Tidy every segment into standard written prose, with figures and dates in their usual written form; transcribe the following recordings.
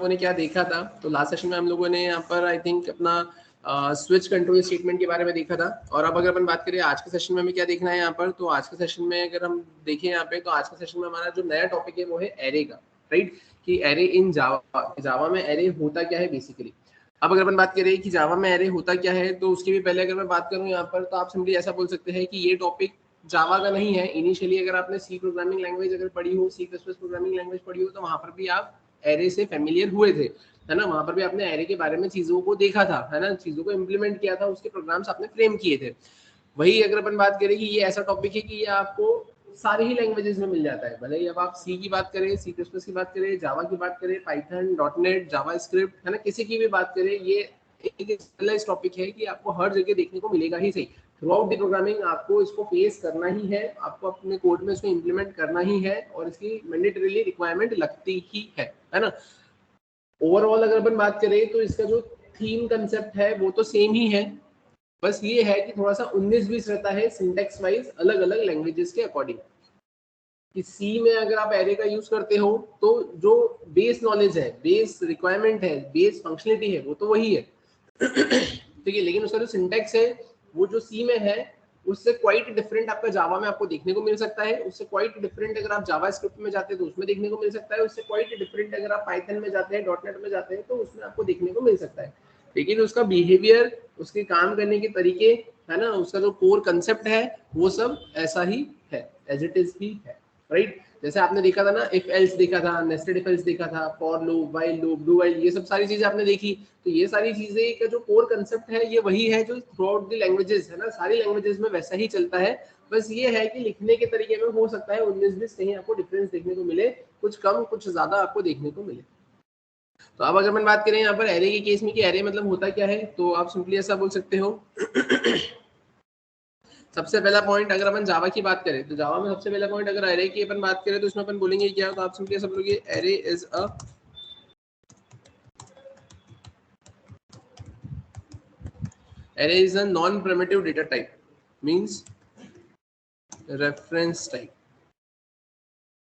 लोगों ने क्या देखा था, तो लास्ट सेशन में हम लोगों ने यहाँ पर आई थिंक अपना स्विच कंट्रोल स्टेटमेंट के बारे में देखा था। और अब अगर अपन बात करें आज के सेशन में हमें क्या देखना है यहाँ पर, तो आज के सेशन में अगर हम देखें यहाँ पे, तो आज के सेशन में हमारा जो नया टॉपिक है वो है एरे का, राइट, कि एरे इन जावा में एरे होता क्या है बेसिकली। अब अगर अपन बात करें कि जावा में एरे होता क्या है, तो उसके भी पहले अगर मैं बात करूँ यहाँ पर, तो आप सिंपली ऐसा बोल सकते हैं कि ये टॉपिक जावा का नहीं है। इनिशियली अगर आपने सी प्रोग्रामिंग लैंग्वेज अगर पढ़ी हो, C plus plus programming language पढ़ी हो, तो वहां पर भी आप एरे से फेमिलियर हुए थे, है ना। वहां पर भी आपने एरे के बारे में चीजों को देखा था, है ना, चीजों को इम्प्लीमेंट किया था, उसके प्रोग्राम्स आपने फ्रेम किए थे। वही अगर अपन बात करें कि ये ऐसा टॉपिक है कि ये आपको सारी ही लैंग्वेजेस में मिल जाता है, भले ही अब आप सी की बात करें, सी प्लस प्लस की बात करें, जावा की बात करें, पाइथन, डॉटनेट, जावा स्क्रिप्ट, है ना, किसी की भी बात करें, ये एक टॉपिक है कि आपको हर जगह देखने को मिलेगा ही सही। थ्रू आउट द प्रोग्रामिंग आपको इसको फेस करना ही है, आपको अपने कोड में इसको इम्प्लीमेंट करना ही है, और इसकी मैंडेटरीली रिक्वायरमेंट लगती ही है ना। ओवरऑल अगर अपन बात करें तो इसका जो थीम कंसेप्ट है वो तो सेम ही है, बस ये है कि थोड़ा सा 19-20 रहता है सिंटेक्स वाइज अलग अलग लैंग्वेजेस के अकॉर्डिंग। कि सी में अगर आप एरे का यूज करते हो तो जो बेस नॉलेज है, बेस रिक्वायरमेंट है, बेस फंक्शनलिटी है, वो तो वही है ठीक है, लेकिन उसका जो सिंटेक्स है वो जो सी में है उससे क्वाइट डिफरेंट आपका जावा में आपको देखने को मिल सकता है, उससे क्वाइट डिफरेंट अगर आप जावा स्क्रिप्ट में जाते हैं तो उसमें देखने को मिल सकता है, उससे क्वाइट डिफरेंट अगर आप पाइथन में जाते हैं, डॉटनेट में जाते हैं, तो उसमें आपको देखने को मिल सकता है। लेकिन उसका बिहेवियर, उसके काम करने के तरीके, है ना, उसका जो कोर कंसेप्ट है वो सब ऐसा ही है, एज इट इज ही है, राइट। जैसे आपने देखा था ना, इफ एल्स देखा था, नेस्टेड इफ एल्स देखा था, for loop, while loop, do while, ये सब सारी चीजें आपने देखी। तो ये सारी चीजें का जो कोर कंसेप्ट है ये वही है जो थ्रू आउट द लैंग्वेजेस, है ना, सारी लैंग्वेजेस में वैसा ही चलता है। बस ये है कि लिखने के तरीके में हो सकता है 19-20 कहीं आपको डिफरेंस देखने को मिले, कुछ कम कुछ ज्यादा आपको देखने को मिले। तो अब अगर मैं बात करें यहाँ पर एरे के केस में कि एरे मतलब होता क्या है, तो आप सिंपली ऐसा बोल सकते हो सबसे पहला पॉइंट अगर अपन जावा की बात करें, तो जावा में सबसे पहला पॉइंट अगर एरे की अपन बात करें तो उसमें अपन बोलेंगे क्या, तो आप सिंपली ऐसा बोलोगे array is a array is a non-primitive data type, means reference type।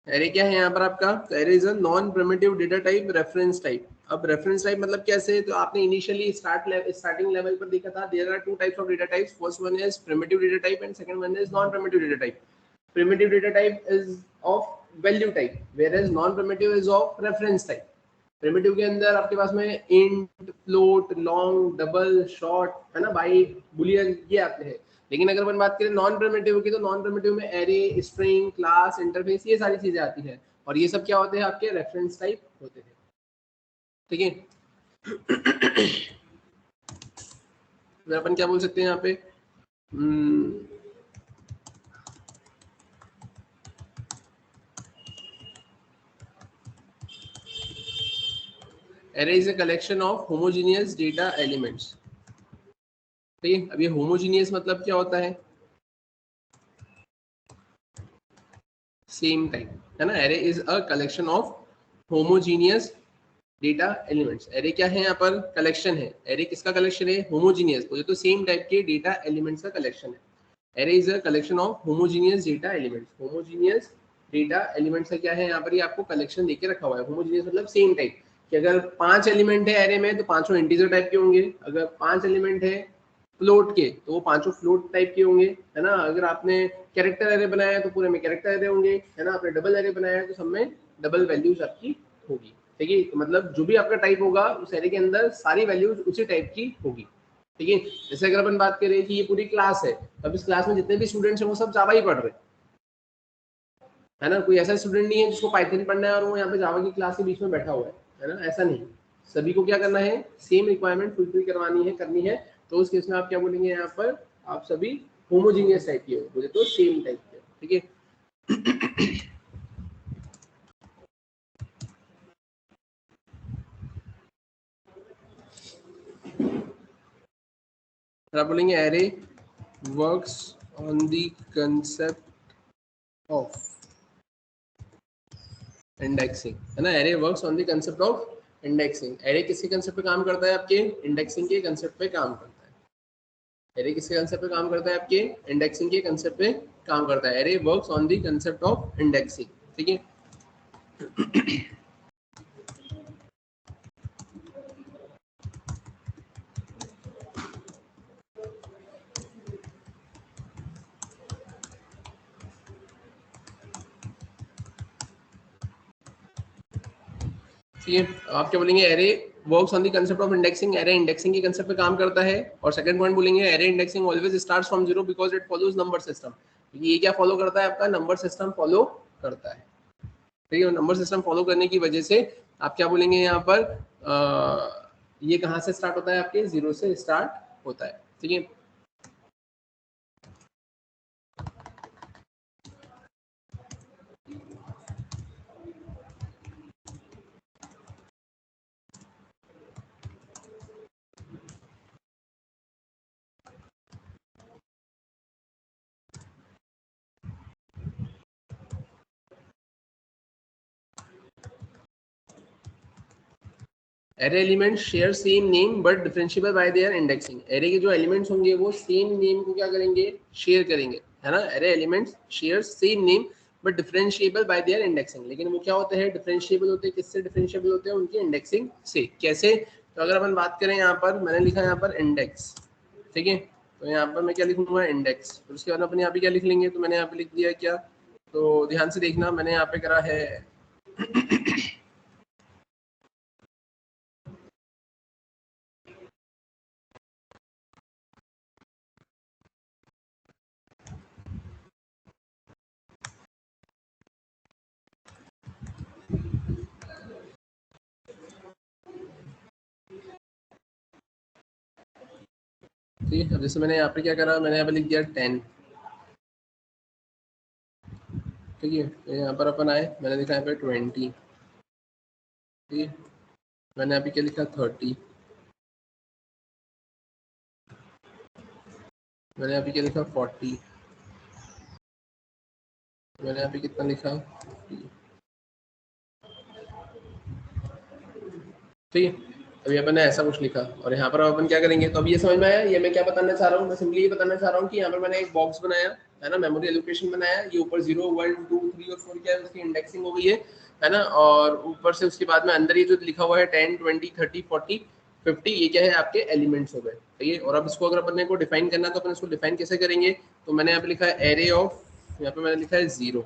Array क्या है यहाँ पर आपका, तो array is a non primitive data type, reference type. अब रेफरेंस टाइप मतलब कैसे, तो आपने इनिशियली स्टार्टिंग लेवल पर देखा था, there are two types of data types, first one is primitive data type and second one is non primitive data type. Primitive data type is of value type, whereas non primitive is of reference type. Primitive के अंदर आपके पास में int, float, long, double, short, है ना, bite, Boolean, ये आते हैं। लेकिन अगर अपन बात करें नॉन प्रिमिटिव की, तो नॉन प्रिमिटिव में एरे, स्ट्रिंग, क्लास, इंटरफेस, ये सारी चीजें आती है, और ये सब क्या होते हैं, आपके रेफरेंस टाइप होते हैं, ठीक है। फिर अपन क्या बोल सकते हैं यहाँ पे, array is a collection of homogeneous data elements, ठीक है। अब ये होमोजीनियस मतलब क्या होता है, सेम टाइप, है ना। Array is a collection of homogeneous data elements. Array क्या है यहाँ पर, कलेक्शन है। एरे किसका कलेक्शन है, होमोजीनियस, तो सेम टाइप के डेटा एलिमेंट्स का कलेक्शन है। Array is a collection of homogeneous data elements. Homogeneous data elements का क्या है यहाँ पर, ये आपको कलेक्शन देके रखा हुआ है। होमोजीनियस मतलब सेम टाइप, कि अगर 5 एलिमेंट है एरे में तो पांचों इंटीजर टाइप के होंगे, अगर 5 एलिमेंट है फ्लोट के तो वो पांचों फ्लोट टाइप के होंगे, है ना। अगर आपने कैरेक्टर एरे बनाया है तो पूरे में कैरेक्टर एरे होंगे, है ना। आपने डबल एरे बनाया है तो सब में डबल वैल्यूज आपकी होगी, ठीक है। तो मतलब जो भी आपका टाइप होगा उस एरे के अंदर सारी वैल्यूज उसी टाइप की होगी, ठीक है। जैसे अगर अपन बात करें कि ये पूरी क्लास है, अब इस क्लास में जितने भी स्टूडेंट्स हैं वो सब जावा ही पढ़ रहे हैं, है ना। कोई ऐसा स्टूडेंट नहीं है जिसको पाइथन पढ़ना है और वो यहाँ पे जावा की क्लास के बीच में बैठा हुआ है ना, ऐसा नहीं। सभी को क्या करना है, सेम रिक्वायरमेंट फुलफिल करनी है। तो उस केस में आप क्या बोलेंगे यहाँ पर, आप सभी होमोजीनियस टाइप के हो, बोले तो सेम टाइप के, ठीक है। आप बोलेंगे array works on the concept of indexing, है ना। Array works on the concept of indexing. Array किसके कंसेप्ट पे काम करता है, आपके इंडेक्सिंग के कंसेप्ट पे काम करता है। एरे किसके कंसेप्ट पे काम करता है, आपके इंडेक्सिंग के कंसेप्ट पे काम करता है। Array works on the concept of indexing, ठीक है। ठीक है, आप क्या बोलेंगे, array works on the concept of indexing, array indexing के कांसेप्ट पे काम करता है। और सेकंड पॉइंट बोलेंगे, array indexing always starts from zero because it follows number system. ये क्या फॉलो करता है, आपका नंबर सिस्टम फॉलो करता है। ठीक है, नंबर सिस्टम फॉलो करने की वजह से आप क्या बोलेंगे यहाँ पर, ये कहाँ से स्टार्ट होता है, आपके जीरो से स्टार्ट होता है। ठीक है, array elements share same name but differentiable bye there indexing. Array के जो एलिमेंट्स होंगे वो सेम नेम को क्या करेंगे, शेयर करेंगे, है ना। Array elements share same name but differentiable bye there indexing. लेकिन वो क्या होते हैं, डिफरेंशिएबल होते हैं, किससे डिफरेंशिएबल होते हैं, उनकी इंडेक्सिंग से। कैसे, तो अगर अपन बात करें यहाँ पर, मैंने लिखा है यहाँ पर इंडेक्स, ठीक है, तो यहाँ पर मैं क्या लिखूंगा, इंडेक्स। फिर उसके बाद अपन यहाँ पे क्या लिख लेंगे, तो मैंने यहाँ पे लिख दिया क्या, तो ध्यान से देखना, मैंने यहाँ पे करा है ठीक है। अब जैसे मैंने यहाँ पे क्या करा, मैंने यहाँ पे लिख दिया 10, ठीक है। तो यहाँ पर अपन आए, मैंने लिखा यहाँ पे 20, ठीक है। मैंने यहाँ पे क्या लिखा, 30, मैंने यहाँ पे क्या लिखा, 40, मैंने यहाँ पे कितना लिखा, ठीक है। अभी अपन ने ऐसा कुछ लिखा और यहाँ पर अपन क्या करेंगे, तो अब ये समझ में आया, ये मैं क्या बताना चाह रहा हूँ, मैं सिंपली ये बताना चाह रहा हूँ कि यहाँ पर मैंने एक बॉक्स बनाया है ना, मेमोरी एलोकेशन बनाया, ये ऊपर 0 1 2 3 और 4 क्या है, उसकी इंडेक्सिंग हो गई है ना। और ऊपर से उसके बाद में अंदर ये जो लिखा हुआ है 10 20 30 40 50, ये क्या है, आपके एलिमेंट्स हो गए, ठीक है। और अब इसको अगर अपन को डिफाइन करना है तो अपन इसको डिफाइन कैसे करेंगे, तो मैंने यहाँ पे लिखा है एरे ऑफ, यहाँ पे मैंने लिखा है 0,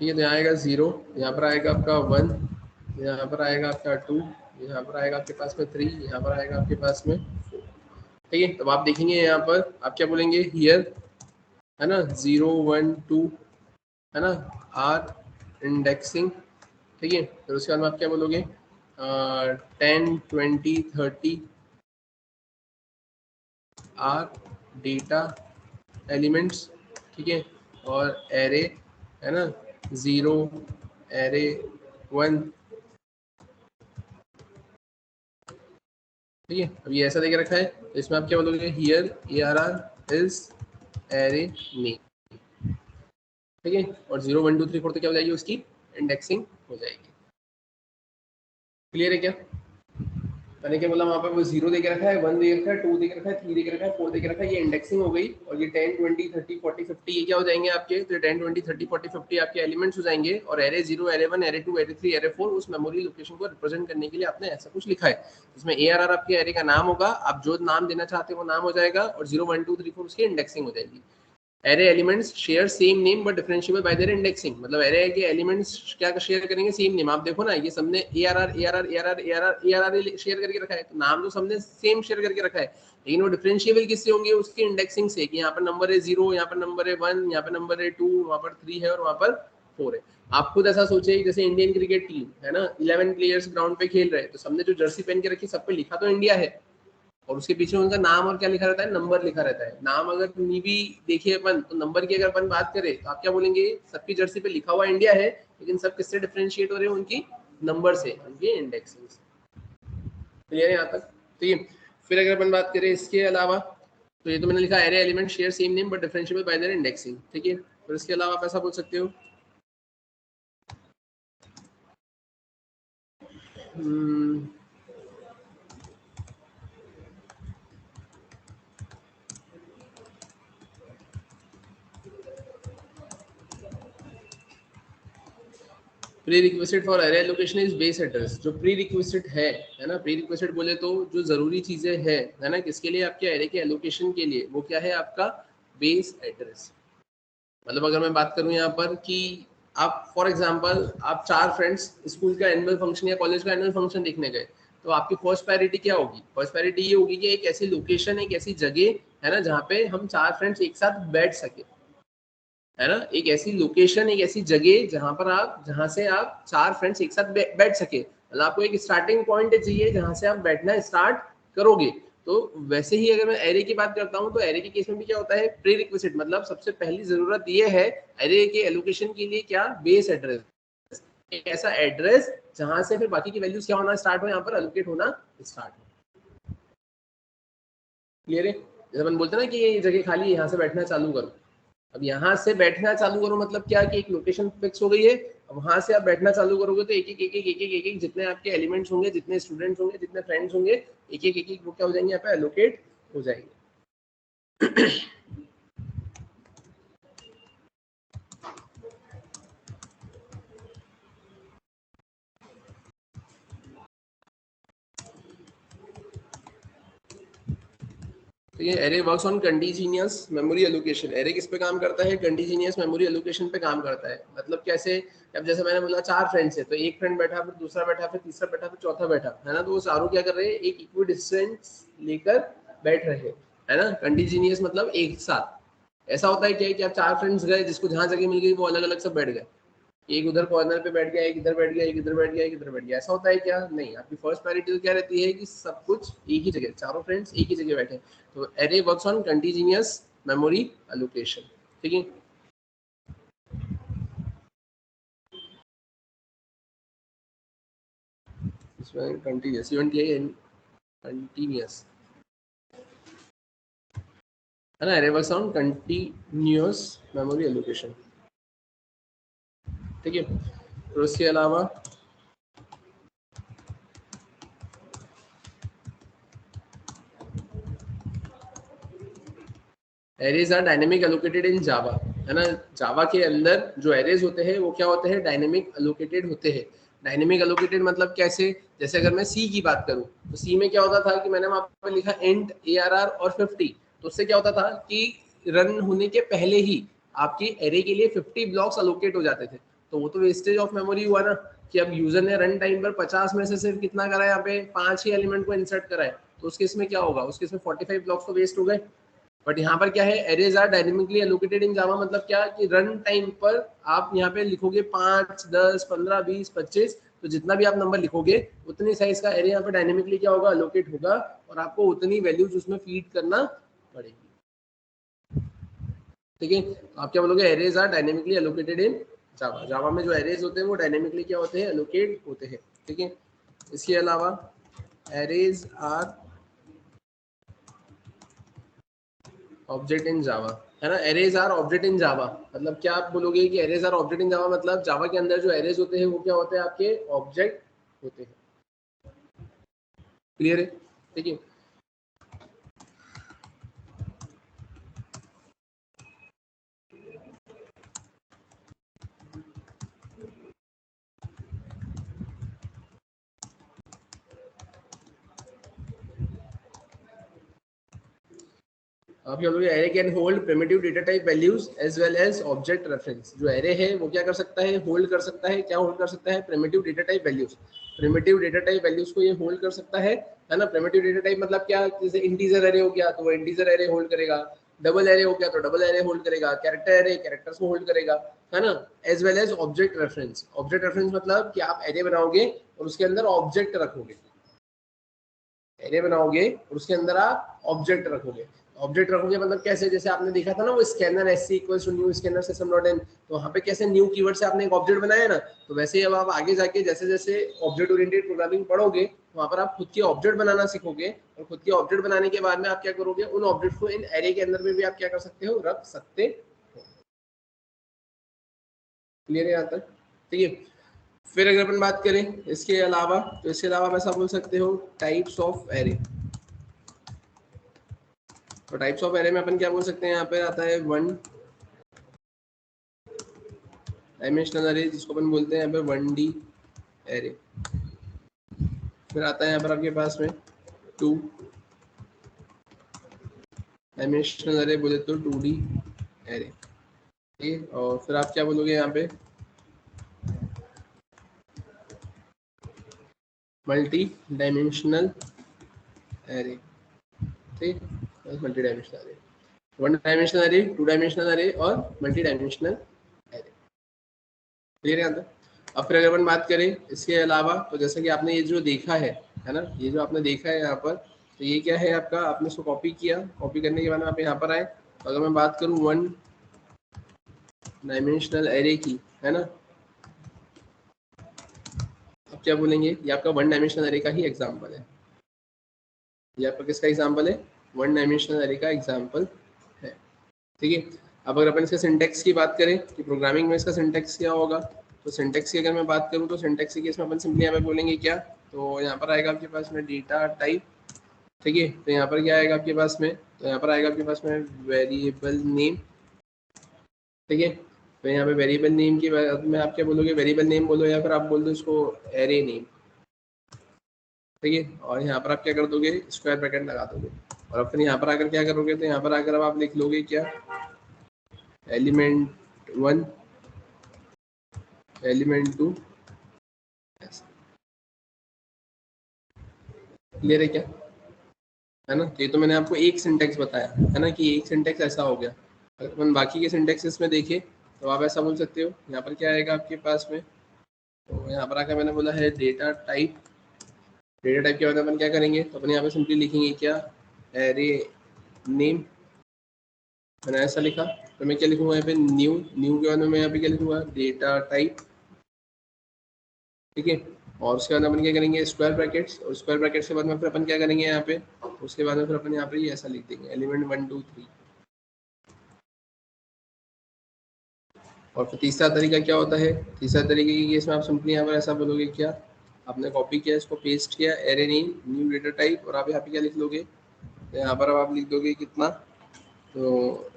ठीक है। तो यहाँ आएगा 0, यहाँ पर आएगा आपका 1, यहाँ पर आएगा आपका 2, यहाँ पर आएगा आपके पास में 3, यहाँ पर आएगा आपके पास में 4, ठीक है। तो आप देखेंगे यहाँ पर आप क्या बोलेंगे, हियर, है ना, 0 1 2, है ना, आर इंडेक्सिंग, ठीक है। फिर उसके बाद में आप क्या बोलोगे, 10 20 30 आर डेटा एलिमेंट्स, ठीक है। और एरे, है ना, 0 एरे 1, ठीक है। अब ये ऐसा देके रखा है, तो इसमें आप क्या बोलोगे, here ARR is array name, ठीक है। और 0 1 2 3 4 तो क्या हो जाएगी, उसकी इंडेक्सिंग हो जाएगी। क्लियर है क्या, मैंने क्या बोला, वहाँ पर वो 0 दे के रखा है, 1 दे के रखा है, 2 दे के रखा है, 3 दे के रखा है, 4 दे के रखा है, ये इंडेक्सिंग हो गई। और ये 10 20 30 40 50 ये क्या हो जाएंगे आपके, तो 10 20 30 40 50 आपके एलिमेंट्स हो जाएंगे। और array 0 array 1 array 2 array 3 array 4 उस मेमोरी लोकेशन को रिप्रेजेंट करने के लिए आपने ऐसा कुछ लिखा है। इसमें ARR आपके एरे का नाम होगा, आप जो नाम देना चाहते हो वो नाम हो जाएगा, और 0 1 2 3 4 उसकी इंडेक्सिंग हो जाएगी। Array elements share same name but differentiable bye there indexing, मतलब एरे के एलिमेंट्स क्या शेयर करेंगे, सेम नेम। आप देखो ना, ये सबने ARR ARR ARR ARR ARR share करके रखा है, तो नाम तो सबने सेम शेयर करके रखा है, लेकिन वो डिफरेंशिएबल किससे होंगे, उसकी इंडेक्सिंग से, कि यहाँ पर नंबर है 0, यहाँ पर नंबर है 1, यहाँ पर नंबर है 2, वहाँ पर 3 है और वहाँ पर 4 है। आप खुद ऐसा सोचिए, जैसे इंडियन क्रिकेट टीम है ना, 11 प्लेयर्स ग्राउंड पे खेल रहे हैं, तो सबने जो जर्सी पहन के रखी, सब पे लिखा तो इंडिया है, और उसके पीछे उनका नाम और क्या लिखा रहता है, नंबर लिखा रहता है। नाम अगर नहीं भी देखिए अपन, तो नंबर की अगर अपन बात करें तो आप क्या बोलेंगे, सबकी जर्सी पे लिखा हुआ इंडिया है, लेकिन सब किससे डिफरेंशिएट हो रहे हैं, उनकी नंबर से, उनकी इंडेक्सिंग से। क्लियर है यहाँ तक, तो ये फिर अगर अपन बात करें इसके अलावा, तो ये तो मैंने लिखा array element share same name but differentiable bye there indexing, ठीक है। फिर इसके अलावा आप ऐसा बोल सकते हो, pre requested for array allocation is base address. जो प्री रिक्वेस्टेड है ना, प्री रिक्वेस्टेड बोले तो जो जरूरी चीजें है ना, किसके लिए, आपके एरे के एलोकेशन के लिए, वो क्या है आपका बेस एड्रेस। मतलब अगर मैं बात करूं यहाँ पर कि आप फॉर एग्जांपल आप 4 फ्रेंड्स स्कूल का एनुअल फंक्शन या कॉलेज का एनुअल फंक्शन देखने गए, तो आपकी फर्स्ट प्रायोरिटी क्या होगी? फर्स्ट प्रायोरिटी ये होगी कि एक ऐसी लोकेशन, एक ऐसी जगह है ना जहाँ पे हम 4 फ्रेंड्स एक साथ बैठ सके, है ना? एक ऐसी लोकेशन, एक ऐसी जगह जहाँ से आप 4 फ्रेंड्स एक साथ बैठ सके। मतलब आपको एक स्टार्टिंग पॉइंट चाहिए जहाँ से आप बैठना स्टार्ट करोगे। तो वैसे ही अगर मैं एरे की बात करता हूँ तो एरे के केस में भी क्या होता है, प्री रिक्विजिट, मतलब सबसे पहली जरूरत ये है एरे के एलोकेशन के लिए क्या, बेस एड्रेस, एक ऐसा एड्रेस जहां से फिर बाकी की वैल्यूज क्या होना स्टार्ट हो, यहाँ पर एलोकेट होना स्टार्ट हो। क्लियर है? जैसे अपन बोलते हैं ना कि ये जगह खाली है, यहाँ से बैठना चालू करो। अब यहाँ से बैठना चालू करो मतलब क्या कि एक लोकेशन फिक्स हो गई है, अब वहां से आप बैठना चालू करोगे तो एक एक जितने आपके एलिमेंट्स होंगे, जितने स्टूडेंट्स होंगे, जितने फ्रेंड्स होंगे, एक वो क्या हो जाएंगे, यहाँ पे एलोकेट हो जाएंगे। तो ये array works on contiguous memory allocation. Array किस पे काम करता है? कंटीजिनियस मेमोरी एलोकेशन पे काम करता है। मतलब कैसे? अब जैसे मैंने बोला 4 फ्रेंड्स है, तो एक फ्रेंड बैठा, फिर दूसरा बैठा, फिर तीसरा बैठा, फिर चौथा बैठा, है ना? तो वो चारों क्या कर रहे हैं, एक इक्वल डिस्टेंस लेकर बैठ रहे हैं, है ना? कंटीजिनियस मतलब एक साथ। ऐसा होता है क्या कि आप 4 फ्रेंड्स गए, जिसको जहां जगह मिल गई वो अलग अलग सब बैठ गए, एक उधर कॉर्नर पे बैठ गया, एक इधर बैठ गया, एक इधर बैठ गया, एक इधर बैठ गया, ऐसा होता है क्या? नहीं। आपकी फर्स्ट प्रायोरिटी तो क्या रहती है कि सब कुछ एक ही जगह, चारों फ्रेंड्स एक ही जगह बैठे। तो array works on contiguous memory allocation. ठीक है, इसमें कंटीन्यूअस इवेंट क्या है, कंटीन्यूअस, है ना? Array works on continuous memory allocation. ठीक है, और उसके अलावा arrays are dynamic allocated in Java, है ना? जावा के अंदर जो एरेज होते हैं वो क्या होते हैं, डायनेमिक एलोकेटेड होते हैं। डायनेमिक एलोकेटेड मतलब कैसे? जैसे अगर मैं सी की बात करूं तो सी में क्या होता था कि मैंने वहां पर लिखा इंट ARR और 50, तो उससे क्या होता था कि रन होने के पहले ही आपकी एरे के लिए 50 ब्लॉक्स अलोकेट हो जाते थे। तो वो तो वेस्टेज ऑफ मेमोरी हुआ ना, कि अब यूजर ने रन टाइम पर 50 में से सिर्फ कितना करा है, यहाँ पे 5 ही एलिमेंट को इंसर्ट करा है, तो उसके इसमें क्या होगा, उसके इसमें 45 ब्लॉक्स तो वेस्ट हो गए। बट यहाँ पर क्या है, arrays are dynamically allocated in Java, मतलब क्या कि रन टाइम पर आप यहाँ पे लिखोगे 5, 10, 15, 20, 25, तो जितना भी आप नंबर लिखोगे उतनी साइज का एरे यहाँ पे डायनेमिकली क्या होगा, एलोकेट होगा, और आपको उतनी वैल्यूज उसमें फीड करना पड़ेगी। ठीक है, तो आप क्या बोलोगे, arrays are dynamically allocated in Java. Java में जो एरेज होते हैं वो डायनेमिकली क्या होते हैं, एलोकेट होते हैं। ठीक है, इसके अलावा arrays are object in Java, है ना? Arrays are object in Java मतलब क्या आप बोलोगे कि arrays are object in Java मतलब जावा के अंदर जो एरेज होते हैं वो क्या होते हैं, आपके ऑब्जेक्ट होते हैं। क्लियर है? ठीक है, आप क्या बोलोगे, array can hold primitive data type values as well as object reference. जो एरे है वो क्या कर सकता है, होल्ड कर सकता है, क्या होल्ड कर सकता है, primitive data type values. Primitive data type values को ये होल्ड कर सकता है ना? प्रिमिटिव डेटा टाइप मतलब क्या, जैसे इंटीजर एरे हो गया तो वो इंटीजर एरे होल्ड करेगा, डबल एरे हो गया तो डबल एरे होल्ड करेगा, कैरेक्टर एरे कैरेक्टर्स को होल्ड करेगा, है ना? As well as object reference. Object reference मतलब कि आप एरे बनाओगे और उसके अंदर ऑब्जेक्ट रखोगे, एरे बनाओगे और उसके अंदर आप ऑब्जेक्ट रखोगे। ऑब्जेक्ट रखोगे मतलब कैसे, जैसे आपने देखा था ना वो scanner SC equals to new scanner system dot in, तो वहाँ पे कैसे न्यू कीवर्ड से आपने एक ऑब्जेक्ट बनाया ना, तो वैसे ही अब आप आगे जाके जैसे जैसे ऑब्जेक्ट ओरिएंटेड प्रोग्रामिंग पढ़ोगे वहाँ पर आप खुद के ऑब्जेक्ट बनाना सीखोगे, और खुद के ऑब्जेक्ट बनाने के बाद में आप क्या करोगे, उन ऑब्जेक्ट को इन एरे के अंदर में भी आप क्या कर सकते हो, रख सकते हो। क्लियर है यहाँ तक? ठीक है, फिर अगर अपन बात करें इसके अलावा, तो इसके अलावा आप ऐसा बोल सकते हो टाइप्स ऑफ एरे। तो टाइप्स ऑफ एरे में अपन क्या बोल सकते हैं, यहाँ पे आता है 1 डायमेंशनल एरे, जिसको अपन बोलते हैं यहाँ पे 1D एरे। फिर आता है यहाँ पर आपके पास में 2 डायमेंशनल अरे बोले तो 2D एरे, ठीक है। और फिर आप क्या बोलोगे यहाँ पे, मल्टी डायमेंशनल एरे, ठीक, multi dimensional array, one dimensional array, two dimensional array और मल्टी डायमेंशनल एरे, क्लियर है यहाँ तक। अब फिर अगर अपन बात करें इसके अलावा, तो जैसे कि आपने ये जो देखा है ना, ये जो आपने देखा है यहाँ पर, तो ये क्या है आपका, आपने इसको कॉपी किया, कॉपी करने के बाद आप यहाँ पर आए, तो अगर मैं बात करूँ वन डायमेंशनल एरे की, है ना, अब क्या बोलेंगे, ये आपका वन डायमेंशनल एरे का ही एग्जाम्पल है, ये आपका किसका एग्जाम्पल है, वन डायमेंशनल एरे का एग्जाम्पल है, ठीक है। अब अगर अपन इसके सिंटेक्स की बात करें कि प्रोग्रामिंग में इसका सिंटेक्स क्या होगा, तो सिंटेक्स की अगर मैं बात करूँ तो सिंटेक्स के केस में अपन सिंपली यहाँ पे बोलेंगे क्या, तो यहाँ पर आएगा आपके पास में डेटा टाइप, ठीक है, तो यहाँ पर क्या आएगा आपके पास में, तो यहाँ पर आएगा आपके पास में वेरिएबल नेम, ठीक है। तो यहाँ पे वेरिएबल नेम की बात में आप क्या बोलोगे, वेरिएबल नेम बोलो या फिर आप बोल दो इसको एरे नेम, ठीक है। और यहाँ पर आप क्या कर दोगे, स्क्वायर ब्रैकेट लगा दोगे, और फिर यहाँ पर आकर क्या करोगे, तो यहाँ पर आकर अब आप लिख लोगे क्या, element one, element two, clear है क्या, है ना। तो ये तो मैंने आपको एक सिंटेक्स बताया है ना, कि एक सिंटेक्स ऐसा हो गया। अगर अपन बाकी के सिंटेक्सेस में देखें तो आप ऐसा बोल सकते हो, यहाँ पर क्या आएगा आपके पास में, तो यहाँ पर आकर मैंने बोला है डेटा टाइप, डेटा टाइप के बाद अपन क्या करेंगे, तो अपन यहाँ पे सिंपली लिखेंगे क्या, एरे नेम, मैंने ऐसा लिखा, तो मैं क्या लिखूंगा यहाँ पे, न्यू, न्यू के बाद में मैं यहाँ पे क्या लिखूंगा, डेटा टाइप, ठीक है। और उसके बाद अपन क्या करेंगे, स्क्वायर ब्रैकेट्स, और स्क्वायर ब्रैकेट्स के बाद में फिर अपन क्या करेंगे यहाँ पे, उसके बाद में फिर अपन यहाँ पे ये ऐसा लिख देंगे, एलिमेंट वन टू थ्री। और फिर तीसरा तरीका क्या होता है, तीसरा तरीके की केस में आप सिंपली यहाँ पर ऐसा बोलोगे क्या, आपने कॉपी किया, इसको पेस्ट किया, array name new data type, और आप यहाँ पे क्या लिख लोगे, तो यहाँ पर अब आप लिख दोगे कितना, तो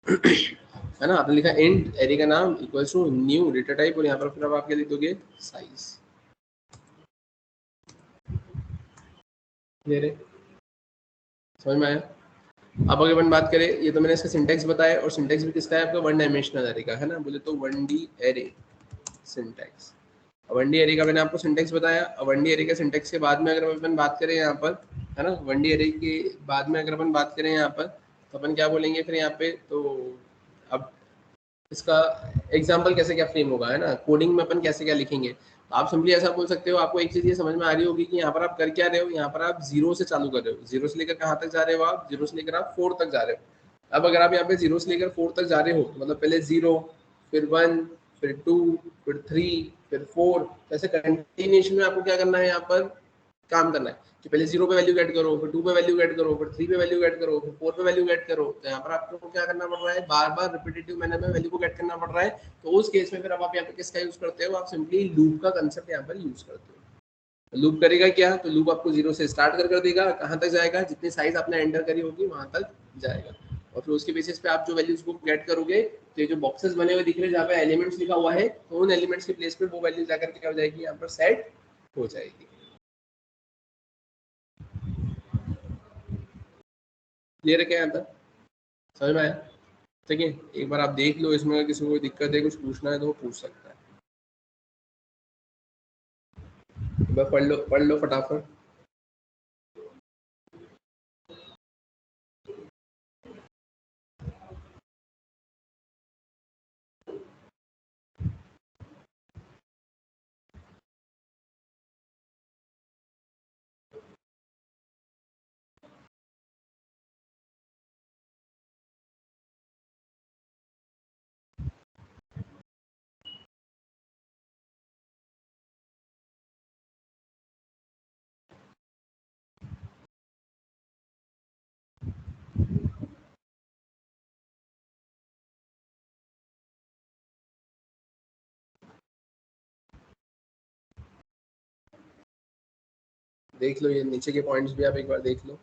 है ना, आपने लिखा इंट एरे का नाम equals to new data type, और यहाँ पर फिर अब आप क्या लिख दोगे, साइज, क्लियर है, समझ में आया। अब अगर अपन बात करें, ये तो मैंने इसका सिंटेक्स बताया, और सिंटेक्स भी किसका है आपका, वन डायमेंशनल एरे का, है ना, बोले तो one D array syntax. One D array का मैंने आपको सिंटेक्स बताया। वन डी एरे के सिंटेक्स के बाद में अगर अपन बात करें यहाँ पर, है ना, वन डी एरे के बाद में अगर अपन बात करें यहाँ पर, तो अपन क्या बोलेंगे फिर यहाँ पे, तो अब इसका एग्जाम्पल कैसे क्या फ्रेम होगा, है ना, कोडिंग में अपन कैसे क्या लिखेंगे, तो आप सिंपली ऐसा बोल सकते हो, आपको एक चीज ये समझ में आ रही होगी कि यहाँ पर आप कर क्या रहे हो, यहाँ पर आप जीरो से चालू कर रहे हो, जीरो से लेकर कहाँ तक जा रहे हो आप, जीरो से लेकर आप फोर तक जा रहे हो। अब अगर आप यहाँ पे जीरो से लेकर फोर तक जा रहे हो, तो मतलब पहले जीरो, फिर वन, फिर टू, फिर थ्री, फिर फोर, ऐसे कंटिन्यूएशन में आपको क्या करना है, यहाँ पर काम करना है कि पहले जीरो पे वैल्यू ऐड करो, फिर टू पे वैल्यू ऐड करो, फिर थ्री पे वैल्यू ऐड करो, फिर फोर पे वैल्यू ऐड करो। तो यहाँ पर आपको क्या करना पड़ रहा है, बार बार रिपीटेटिव मैनर में वैल्यू को ऐड करना पड़ रहा है। तो उस केस में फिर अब आप यहाँ पे किसका यूज करते हो, आप सिंपली लूप का कंसेप्ट यहाँ पर यूज करते हो। लूप करेगा क्या, तो लूप आपको जीरो से स्टार्ट कर देगा, कहाँ तक जाएगा, जितनी साइज आपने एंटर करी होगी वहां तक जाएगा, और फिर उसके बेसिस पे आप जो वैल्यूज को गेट करोगे, तो ये जो बॉक्सेस बने हुए दिख रहे हैं जहाँ पे एलिमेंट्स लिखा हुआ है, तो उन एलिमेंट्स के प्लेस पे वो वैल्यू जाकर के क्या हो जाएगी, यहाँ पर सेट हो जाएगी। क्लियर है क्या यहाँ तक, समझ में आया। ठीक है, एक बार आप देख लो, इसमें अगर किसी को कोई दिक्कत है, कुछ पूछना है तो वो पूछ सकता है, एक बार पढ़ लो फटाफट। देख लो, ये नीचे के पॉइंट्स भी आप एक बार देख लो।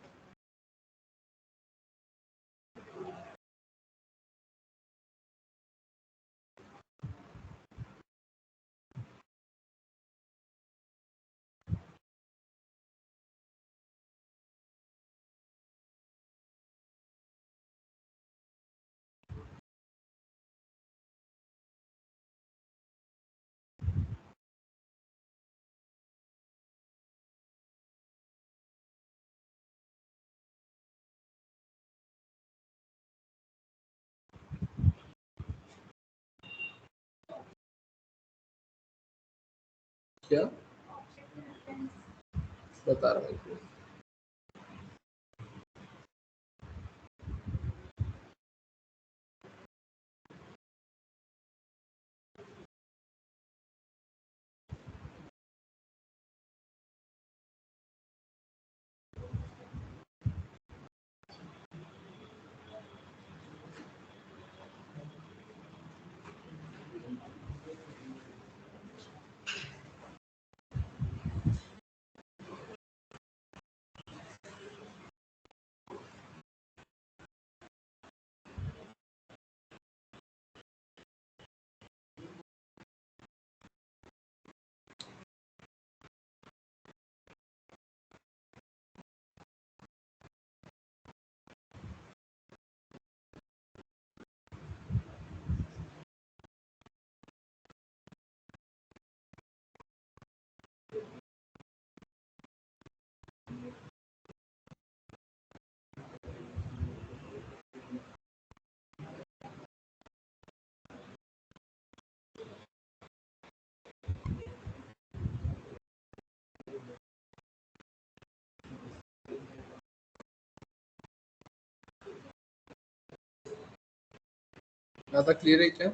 क्या बता रहा हूँ। ज़्यादा क्लियर है क्या?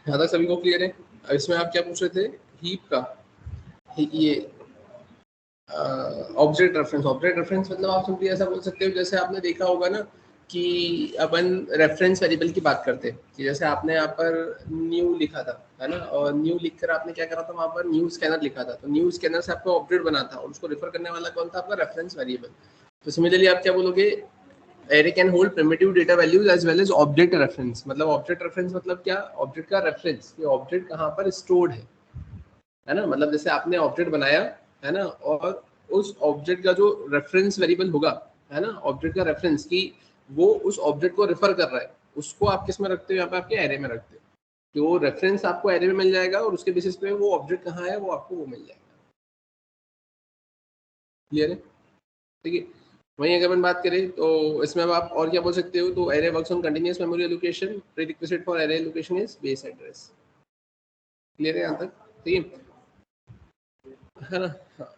यहाँ तक सभी को क्लियर है? अब इसमें आप क्या पूछ रहे थे? हीप का ये ऑब्जेक्ट रेफरेंस मतलब आप सिंपली ऐसा बोल सकते हो, जैसे आपने देखा होगा ना कि अपन रेफरेंस वेरिएबल की बात करते हैं कि जैसे आपने यहाँ पर न्यू लिखा था, है ना, और न्यू लिखकर आपने क्या करा था, वहाँ पर न्यू स्कैनर लिखा था, तो न्यू स्कैनर से आपको ऑब्जेक्ट बना था और उसको रेफर करने वाला कौन था? आपका रेफरेंस वेरिएबल। तो सिमिलरली आप क्या बोलोगे? Array can hold primitive data values as well as object reference. मतलब ऑब्जेक्ट रेफरेंस मतलब क्या? ऑब्जेक्ट का रेफरेंस, ये ऑब्जेक्ट कहाँ पर स्टोर्ड है ना। मतलब जैसे आपने ऑब्जेक्ट बनाया, है ना, और उस ऑब्जेक्ट का जो रेफरेंस वेरिएबल होगा, है ना, ऑब्जेक्ट का रेफरेंस की वो उस ऑब्जेक्ट को रेफर कर रहा है, उसको आप किस में रखते हो? यहाँ पे आपके एरे में रखते हो। तो वो रेफरेंस आपको एरे में मिल जाएगा और उसके बेसिस पे वो ऑब्जेक्ट कहाँ है वो आपको वो मिल जाएगा। क्लियर है? ठीक है। वहीं अगर अपन बात करें तो इसमें अब आप और क्या बोल सकते हो? तो array works on continuous memory allocation, prerequisite for array allocation is base address. Clear है यहाँ तक? ठीक है ना? हाँ।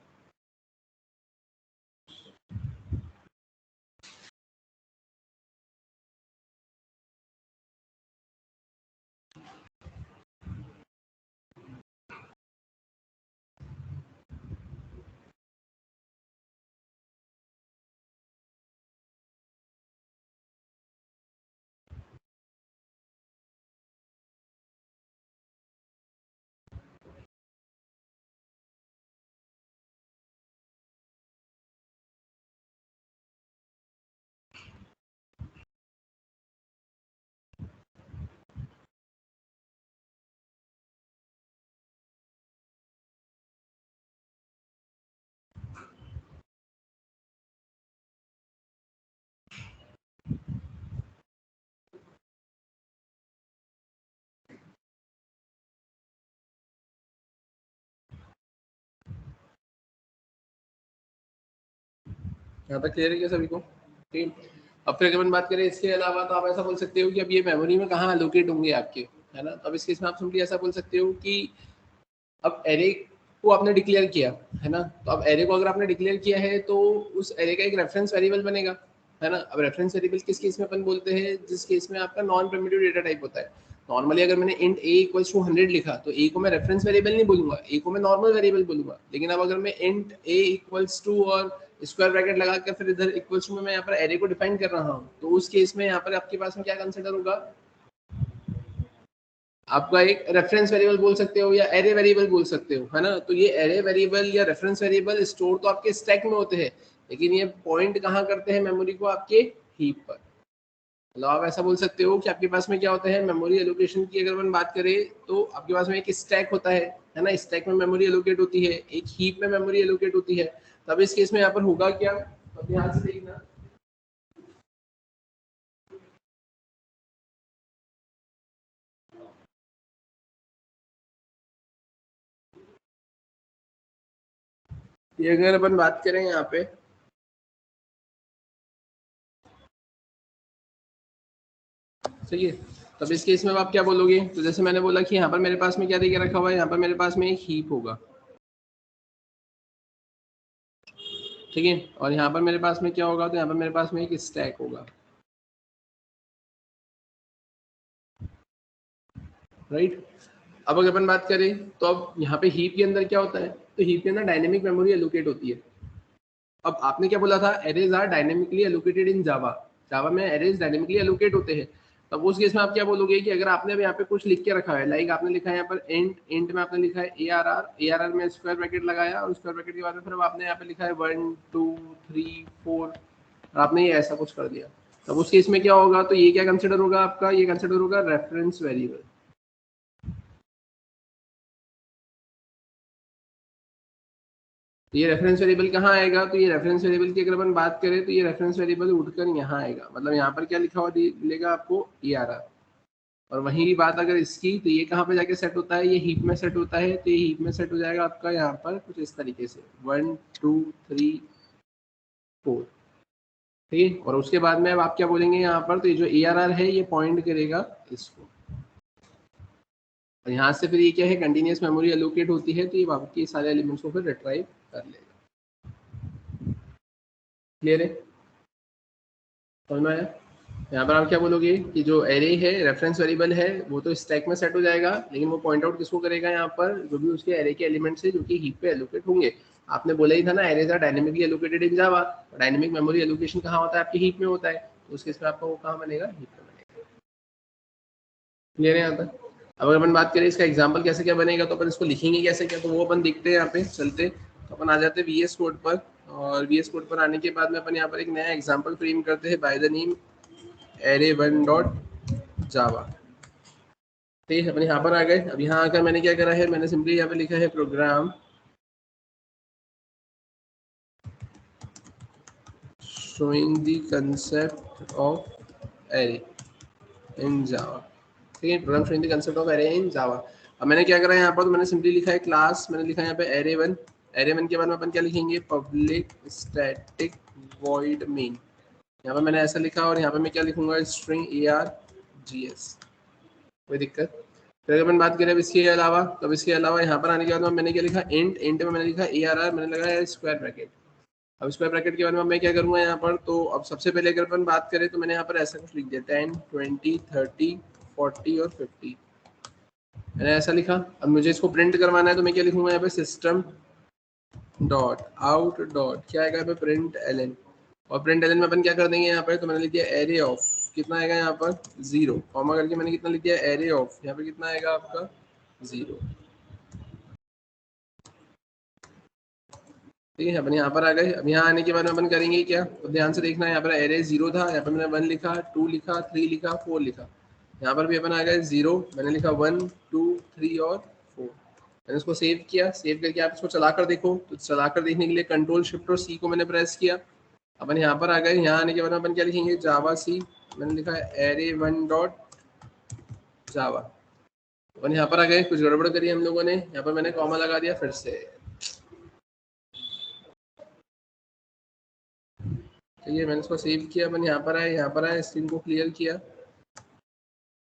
यहाँ तक क्लियर है क्या सभी को? ठीक। अब फिर अगर अपन बात करें इसके अलावा, तो आप ऐसा बोल सकते हो कि अब ये मेमोरी में कहाँ एलोकेट होंगे आपके, है ना। तो अब इस केस में आप सिंपली ऐसा बोल सकते हो कि अब एरे को आपने डिक्लेयर किया, है ना, तो अब एरे को अगर आपने डिक्लेयर किया है तो उस एरे का एक रेफरेंस वेरिएबल बनेगा, है ना। अब रेफरेंस वेरिएबल किस केस में अपन बोलते हैं? जिस केस में आपका नॉन प्रिमिटिव डेटा टाइप होता है। नॉर्मली अगर मैंने इंट ए इक्वल्स टू 100 लिखा तो ए को मैं रेफरेंस वेरिएबल नहीं बोलूंगा, ए को मैं नॉर्मल वेरिएबल बोलूंगा। लेकिन अब अगर मैं इंट ए इक्वल्स टू और स्क्वायर ब्रैकेट लगा कर फिर इधर इक्वल्स टू में मैं यहाँ पर एरे को डिफाइन कर रहा हूँ, तो उस केस में यहाँ पर आपके पास में क्या कंसिडर होगा? आपका एक रेफरेंस वेरिएबल बोल सकते हो या एरे वेरिएबल बोल सकते हो, है ना। तो ये एरे वेरिएबल या रेफरेंस वेरिएबल स्टोर तो आपके स्टैक में होते हैं, लेकिन ये पॉइंट कहाँ करते हैं मेमोरी को? आपके हीप पर। मतलब आप ऐसा बोल सकते हो कि आपके पास में क्या होता है, मेमोरी एलोकेशन की अगर अपन बात करें तो आपके पास में एक स्टैक होता है ना, स्टैक में मेमोरी एलोकेट होती है, एक हीप में मेमोरी एलोकेट होती है। तब इस केस में यहाँ पर होगा क्या? तो ध्यान से देखना। ये अगर अपन बात करें यहाँ पे सही है, तब इस केस में आप क्या बोलोगे? तो जैसे मैंने बोला कि यहाँ पर मेरे पास में क्या देके रखा हुआ है, यहाँ पर मेरे पास में एक हीप होगा, ठीक है, और यहाँ पर मेरे पास में क्या होगा? तो यहाँ पर मेरे पास में एक स्टैक होगा, राइट। अब अगर अपन बात करें तो अब यहाँ पे हीप के अंदर क्या होता है? तो हीप के अंदर डायनेमिक मेमोरी एलोकेट होती है। अब आपने क्या बोला था? Arrays are dynamically allocated in Java. Java में एरेज डायनेमिकली एलोकेट होते हैं। तब उस केस में आप क्या बोलोगे कि अगर आपने अब यहाँ पे कुछ लिख के रखा है, लाइक आपने लिखा है यहाँ पर इंट में आपने लिखा है ARR में स्क्वायर ब्रैकेट लगाया, और स्क्वायर ब्रैकेट के बाद में फिर आपने यहाँ पे लिखा है 1 2 3 4, और आपने ये ऐसा कुछ कर दिया। तब उस केस में क्या होगा? तो ये क्या कंसिडर होगा आपका? ये कंसिडर होगा रेफरेंस वेरिएबल। तो ये रेफरेंस वेरिएबल कहाँ आएगा? तो ये रेफरेंस वेरिएबल की अगर अपन बात करें तो ये रेफरेंस वेरिएबल उठकर यहाँ आएगा, मतलब यहाँ पर क्या लिखा हुआ मिलेगा आपको? ARR। और वहीं की बात अगर इसकी, तो ये कहाँ पे जाके सेट होता है? ये हीप में सेट होता है, तो ये हीप में सेट हो जाएगा आपका यहाँ पर कुछ इस तरीके से 1 2 3 4, ठीक है। और उसके बाद में अब आप क्या बोलेंगे यहाँ पर? तो ये जो ARR है ये पॉइंट करेगा इसको, और यहाँ से फिर ये क्या है? कंटिन्यूस मेमोरी एलोकेट होती है, तो ये बाकी सारे एलिमेंट्स को फिर रिट्राइव कर लेगा। क्लियर है? समझ में आया? यहाँ पर आप क्या बोलोगे कि जो एरे है, रेफरेंस वेरिएबल है, वो तो स्टैक में सेट हो जाएगा, लेकिन वो पॉइंट आउट किसको करेगा? यहाँ पर जो भी उसके एरे के एलिमेंट्स है जो कि हीप पे एलोकेट होंगे। आपने बोला ही था ना, arrays are dynamically allocated in Java. Dynamic memory allocation कहाँ होता है? आपकी हीप में होता है, तो उस केस में आपका वो कहाँ बनेगा? हीप में बनेगा। क्लियर है यहाँ तक? अब अगर अपन बात करें इसका एग्जाम्पल कैसे क्या बनेगा, तो अपन इसको लिखेंगे कैसे क्या, तो वो अपन देखते हैं। यहाँ पे चलते, तो अपन आ जाते हैं VS कोड पर, और VS कोड पर आने के बाद में अपन यहाँ पर एक नया एग्जाम्पल फ्रेम करते हैं बाय द नेम array1.java। ठीक है, अपन यहाँ पर आ गए। अब यहाँ आकर मैंने क्या करा है? मैंने सिंपली यहाँ पे लिखा है program showing the concept of array in Java। ठीक है, program showing the concept of array in Java। अब मैंने क्या करा है यहाँ पर? तो मैंने सिंपली लिखा है क्लास, मैंने लिखा है यहाँ पे array1। array1 के बाद में अपन क्या लिखेंगे? Public static void main। यहाँ पर मैंने ऐसा लिखा, और यहाँ पे मैं क्या लिखूंगा? String args। कोई दिक्कत? फिर अगर अपन बात करें अब इसके अलावा, तब इसके अलावा यहाँ पर आने के बाद मैंने क्या लिखा? इंट में मैंने लिखा ARR, मैंने लगाया स्क्वायर ब्रैकेट। अब स्क्वायर ब्रैकेट के बाद में मैं क्या करूँगा यहाँ पर? तो अब सबसे पहले अगर अपन बात करें तो मैंने यहाँ पर ऐसा कुछ लिख दिया 10 20 30 40 और 50, मैंने ऐसा लिखा। अब मुझे इसको प्रिंट करवाना है, तो मैं क्या लिखूंगा यहाँ पे? सिस्टम डॉट आउट डॉट क्या आएगा यहाँ पे? Print ln. और प्रिंट एलन में अपन क्या कर देंगे यहाँ पर? तो मैंने लिख दिया एरे ऑफ, कितना आएगा यहाँ पर? 0, कॉमा करके मैंने कितना लिख दिया? एरे ऑफ, यहाँ पे कितना आएगा आपका? 0। ठीक है, अपन यहाँ पर आ गए। अब यहाँ आने के बाद में अपन करेंगे क्या? तो ध्यान से देखना है, यहाँ पर एरे 0 था, यहाँ पर मैंने 1 लिखा, 2 लिखा, 3 लिखा, 4 लिखा। यहाँ पर भी अपन आ गए 0, मैंने लिखा 1 2 3 और 4। मैंने इसको सेव किया। सेव करके आप इसको चलाकर देखो, तो चलाकर देखने के लिए कंट्रोल शिफ्ट और C को मैंने प्रेस किया। अपन यहाँ पर आ गए। यहाँ आने के बाद अपन क्या लिखेंगे? जावा सी, मैंने लिखा है array1.java। अपन यहाँ पर आ गए, कुछ गड़बड़ करी हम लोगों ने, यहाँ पर मैंने कॉमा लगा दिया फिर से। ठीक है, मैंने इसको सेव किया, अपन यहाँ पर आए, यहाँ पर आए, स्क्रीन को क्लियर किया,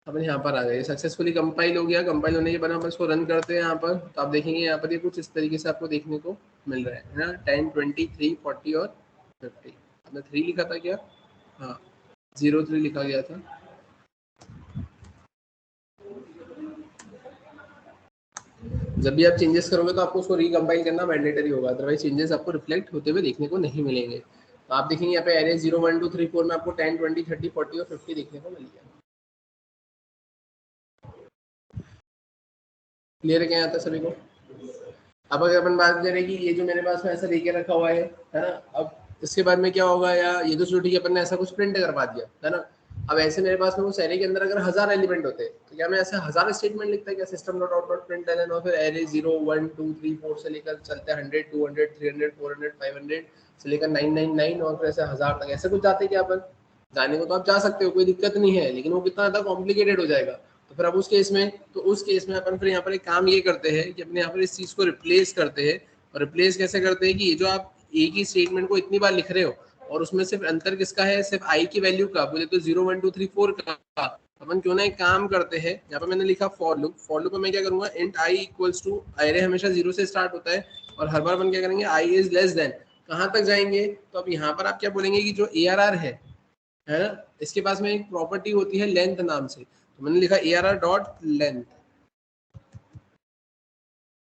अपन यहाँ पर आ गए। सक्सेसफुली कंपाइल हो गया। कंपाइल होने के बाद हम इसको रन करते हैं यहाँ पर, तो आप देखेंगे यहाँ पर ये कुछ इस तरीके से आपको देखने को मिल रहा है ना, 10 20 3 40 और 50। आपने 3 लिखा था क्या? हाँ, 03 लिखा गया था। जब भी आप चेंजेस करोगे तो आपको उसको रिकम्पाइल करना मैंडेटरी होगा, अदरवाइज चेंजेस आपको रिफ्लेक्ट होते हुए देखने को नहीं मिलेंगे। तो आप देखेंगे यहाँ पे एरे 0 1 2 3 4 में आपको 10 20 30 40 और 50 देखने को मिल गया। क्लियर है क्या यहाँ तक सभी को? अब अगर अपन बात करें कि ये जो मेरे पास में ऐसा लेके रखा हुआ है ना, अब इसके बाद में क्या होगा? या ये तो ठीक है, अपन ने ऐसा कुछ प्रिंट करवा दिया है ना। अब ऐसे मेरे पास में उस एरे के अंदर अगर 1000 एलिमेंट होते तो क्या मैं ऐसे 1000 स्टेटमेंट लिखता है क्या? System dot out dot print ln, और फिर एरे 0 1 2 3 4 से लेकर चलते हैं 100 200 300 400 500 से लेकर 999 और फिर ऐसे 1000 तक, ऐसे कुछ जाते क्या? अपन जाने को तो आप जा सकते हो, कोई दिक्कत नहीं है, लेकिन वो कितना ज़्यादा कॉम्प्लिकेटेड हो जाएगा। तो फिर अब उस केस में अपन फिर यहाँ पर एक काम ये करते हैं कि अपने यहाँ पर इस चीज़ को रिप्लेस करते हैं और रिप्लेस कैसे करते हैं कि ये जो आप एक ही स्टेटमेंट को इतनी बार लिख रहे हो और उसमें सिर्फ अंतर किसका है, सिर्फ आई की वैल्यू का, बोले तो 0 1 2 3 4 का। अपन क्यों ना एक काम करते हैं, यहाँ पे मैंने लिखा फॉर लूप। फॉर लूप में मैं क्या करूंगा, इंट आई इक्वल्स टू, अरे हमेशा 0 से स्टार्ट होता है और हर बार अपन क्या करेंगे, आई इज लेस देन, कहाँ तक जाएंगे, तो अब यहाँ पर आप क्या बोलेंगे कि जो ARR है ना, इसके पास में एक प्रॉपर्टी होती है लेंथ नाम से, तो मैंने लिखा ARR डॉट लेंथ,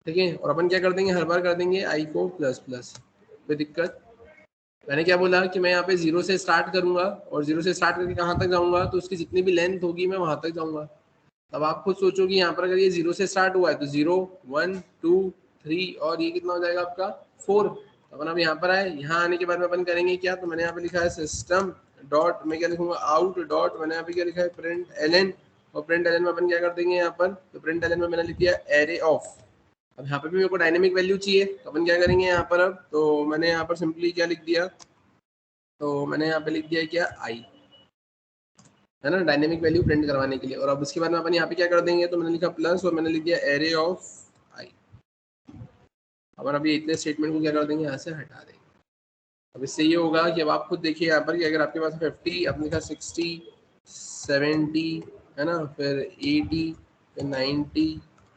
ठीक है। और अपन क्या कर देंगे, हर बार कर देंगे आई को प्लस प्लस, कोई दिक्कत। मैंने क्या बोला कि मैं यहाँ पे 0 से स्टार्ट करूंगा और 0 से स्टार्ट करके कहाँ तक जाऊंगा, तो उसकी जितनी भी लेंथ होगी मैं वहां तक जाऊंगा। अब आप खुद सोचो कि यहाँ पर अगर ये 0 से स्टार्ट हुआ है तो 0 1 2 3 और ये कितना हो जाएगा आपका 4। अपन अब यहाँ पर आए, यहाँ आने के बाद में अपन करेंगे क्या, तो मैंने यहाँ पे लिखा है सिस्टम डॉट, मैं क्या लिखूंगा आउट डॉट, मैंने यहाँ पे क्या लिखा है प्रिंट एलन, और प्रिंट एलन में अपन क्या कर देंगे यहाँ पर, तो प्रिंट एलन में मैंने लिख दिया एरे ऑफ। अब यहाँ पे भी मेरे को डायनेमिक वैल्यू चाहिए, तो अपन क्या करेंगे यहाँ पर, अब तो मैंने यहाँ पर सिंपली क्या लिख दिया, तो मैंने यहाँ पे लिख दिया क्या आई, है ना, डायनेमिक वैल्यू प्रिंट करवाने के लिए। और अब उसके बाद में अपन यहाँ पे क्या कर देंगे, तो मैंने लिखा प्लस और मैंने लिख दिया एरे ऑफ आई। अब अभी इतने स्टेटमेंट को क्या कर देंगे, यहाँ से हटा देंगे। अब इससे ये होगा कि अब आप खुद देखिए यहाँ पर कि अगर आपके पास 50, आपने लिखा 60 70, है ना, फिर 80, फिर 90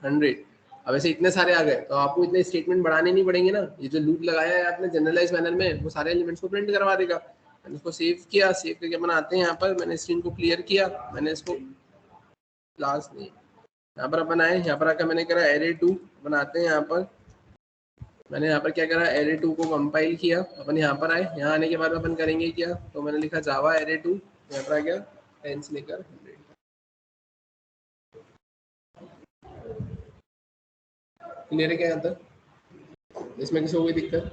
100, अब ऐसे इतने सारे आ गए तो आपको इतने स्टेटमेंट बढ़ाने नहीं पड़ेंगे ना। ये जो लूप लगाया है आपने जनरलाइज मैनर में, वो सारे एलिमेंट्स को प्रिंट करवा देगा। मैंने उसको सेव किया, सेव करके बनाते हैं यहाँ पर, मैंने स्क्रीन को क्लियर किया, मैंने इसको क्लास नहीं, यहाँ पर अपन आए, यहाँ पर आकर मैंने करा एरे 2 बनाते हैं। यहाँ पर मैंने यहाँ पर क्या करा, एरे 2 को कंपाइल किया, अपन यहाँ पर आए, यहाँ आने के बाद अपन करेंगे क्या, तो मैंने लिखा जावा एरे 2, यहाँ पर आ गया 10 से लेकर 100। क्लियर है क्या यहाँ तक, इसमें किसी को कोई दिक्कत।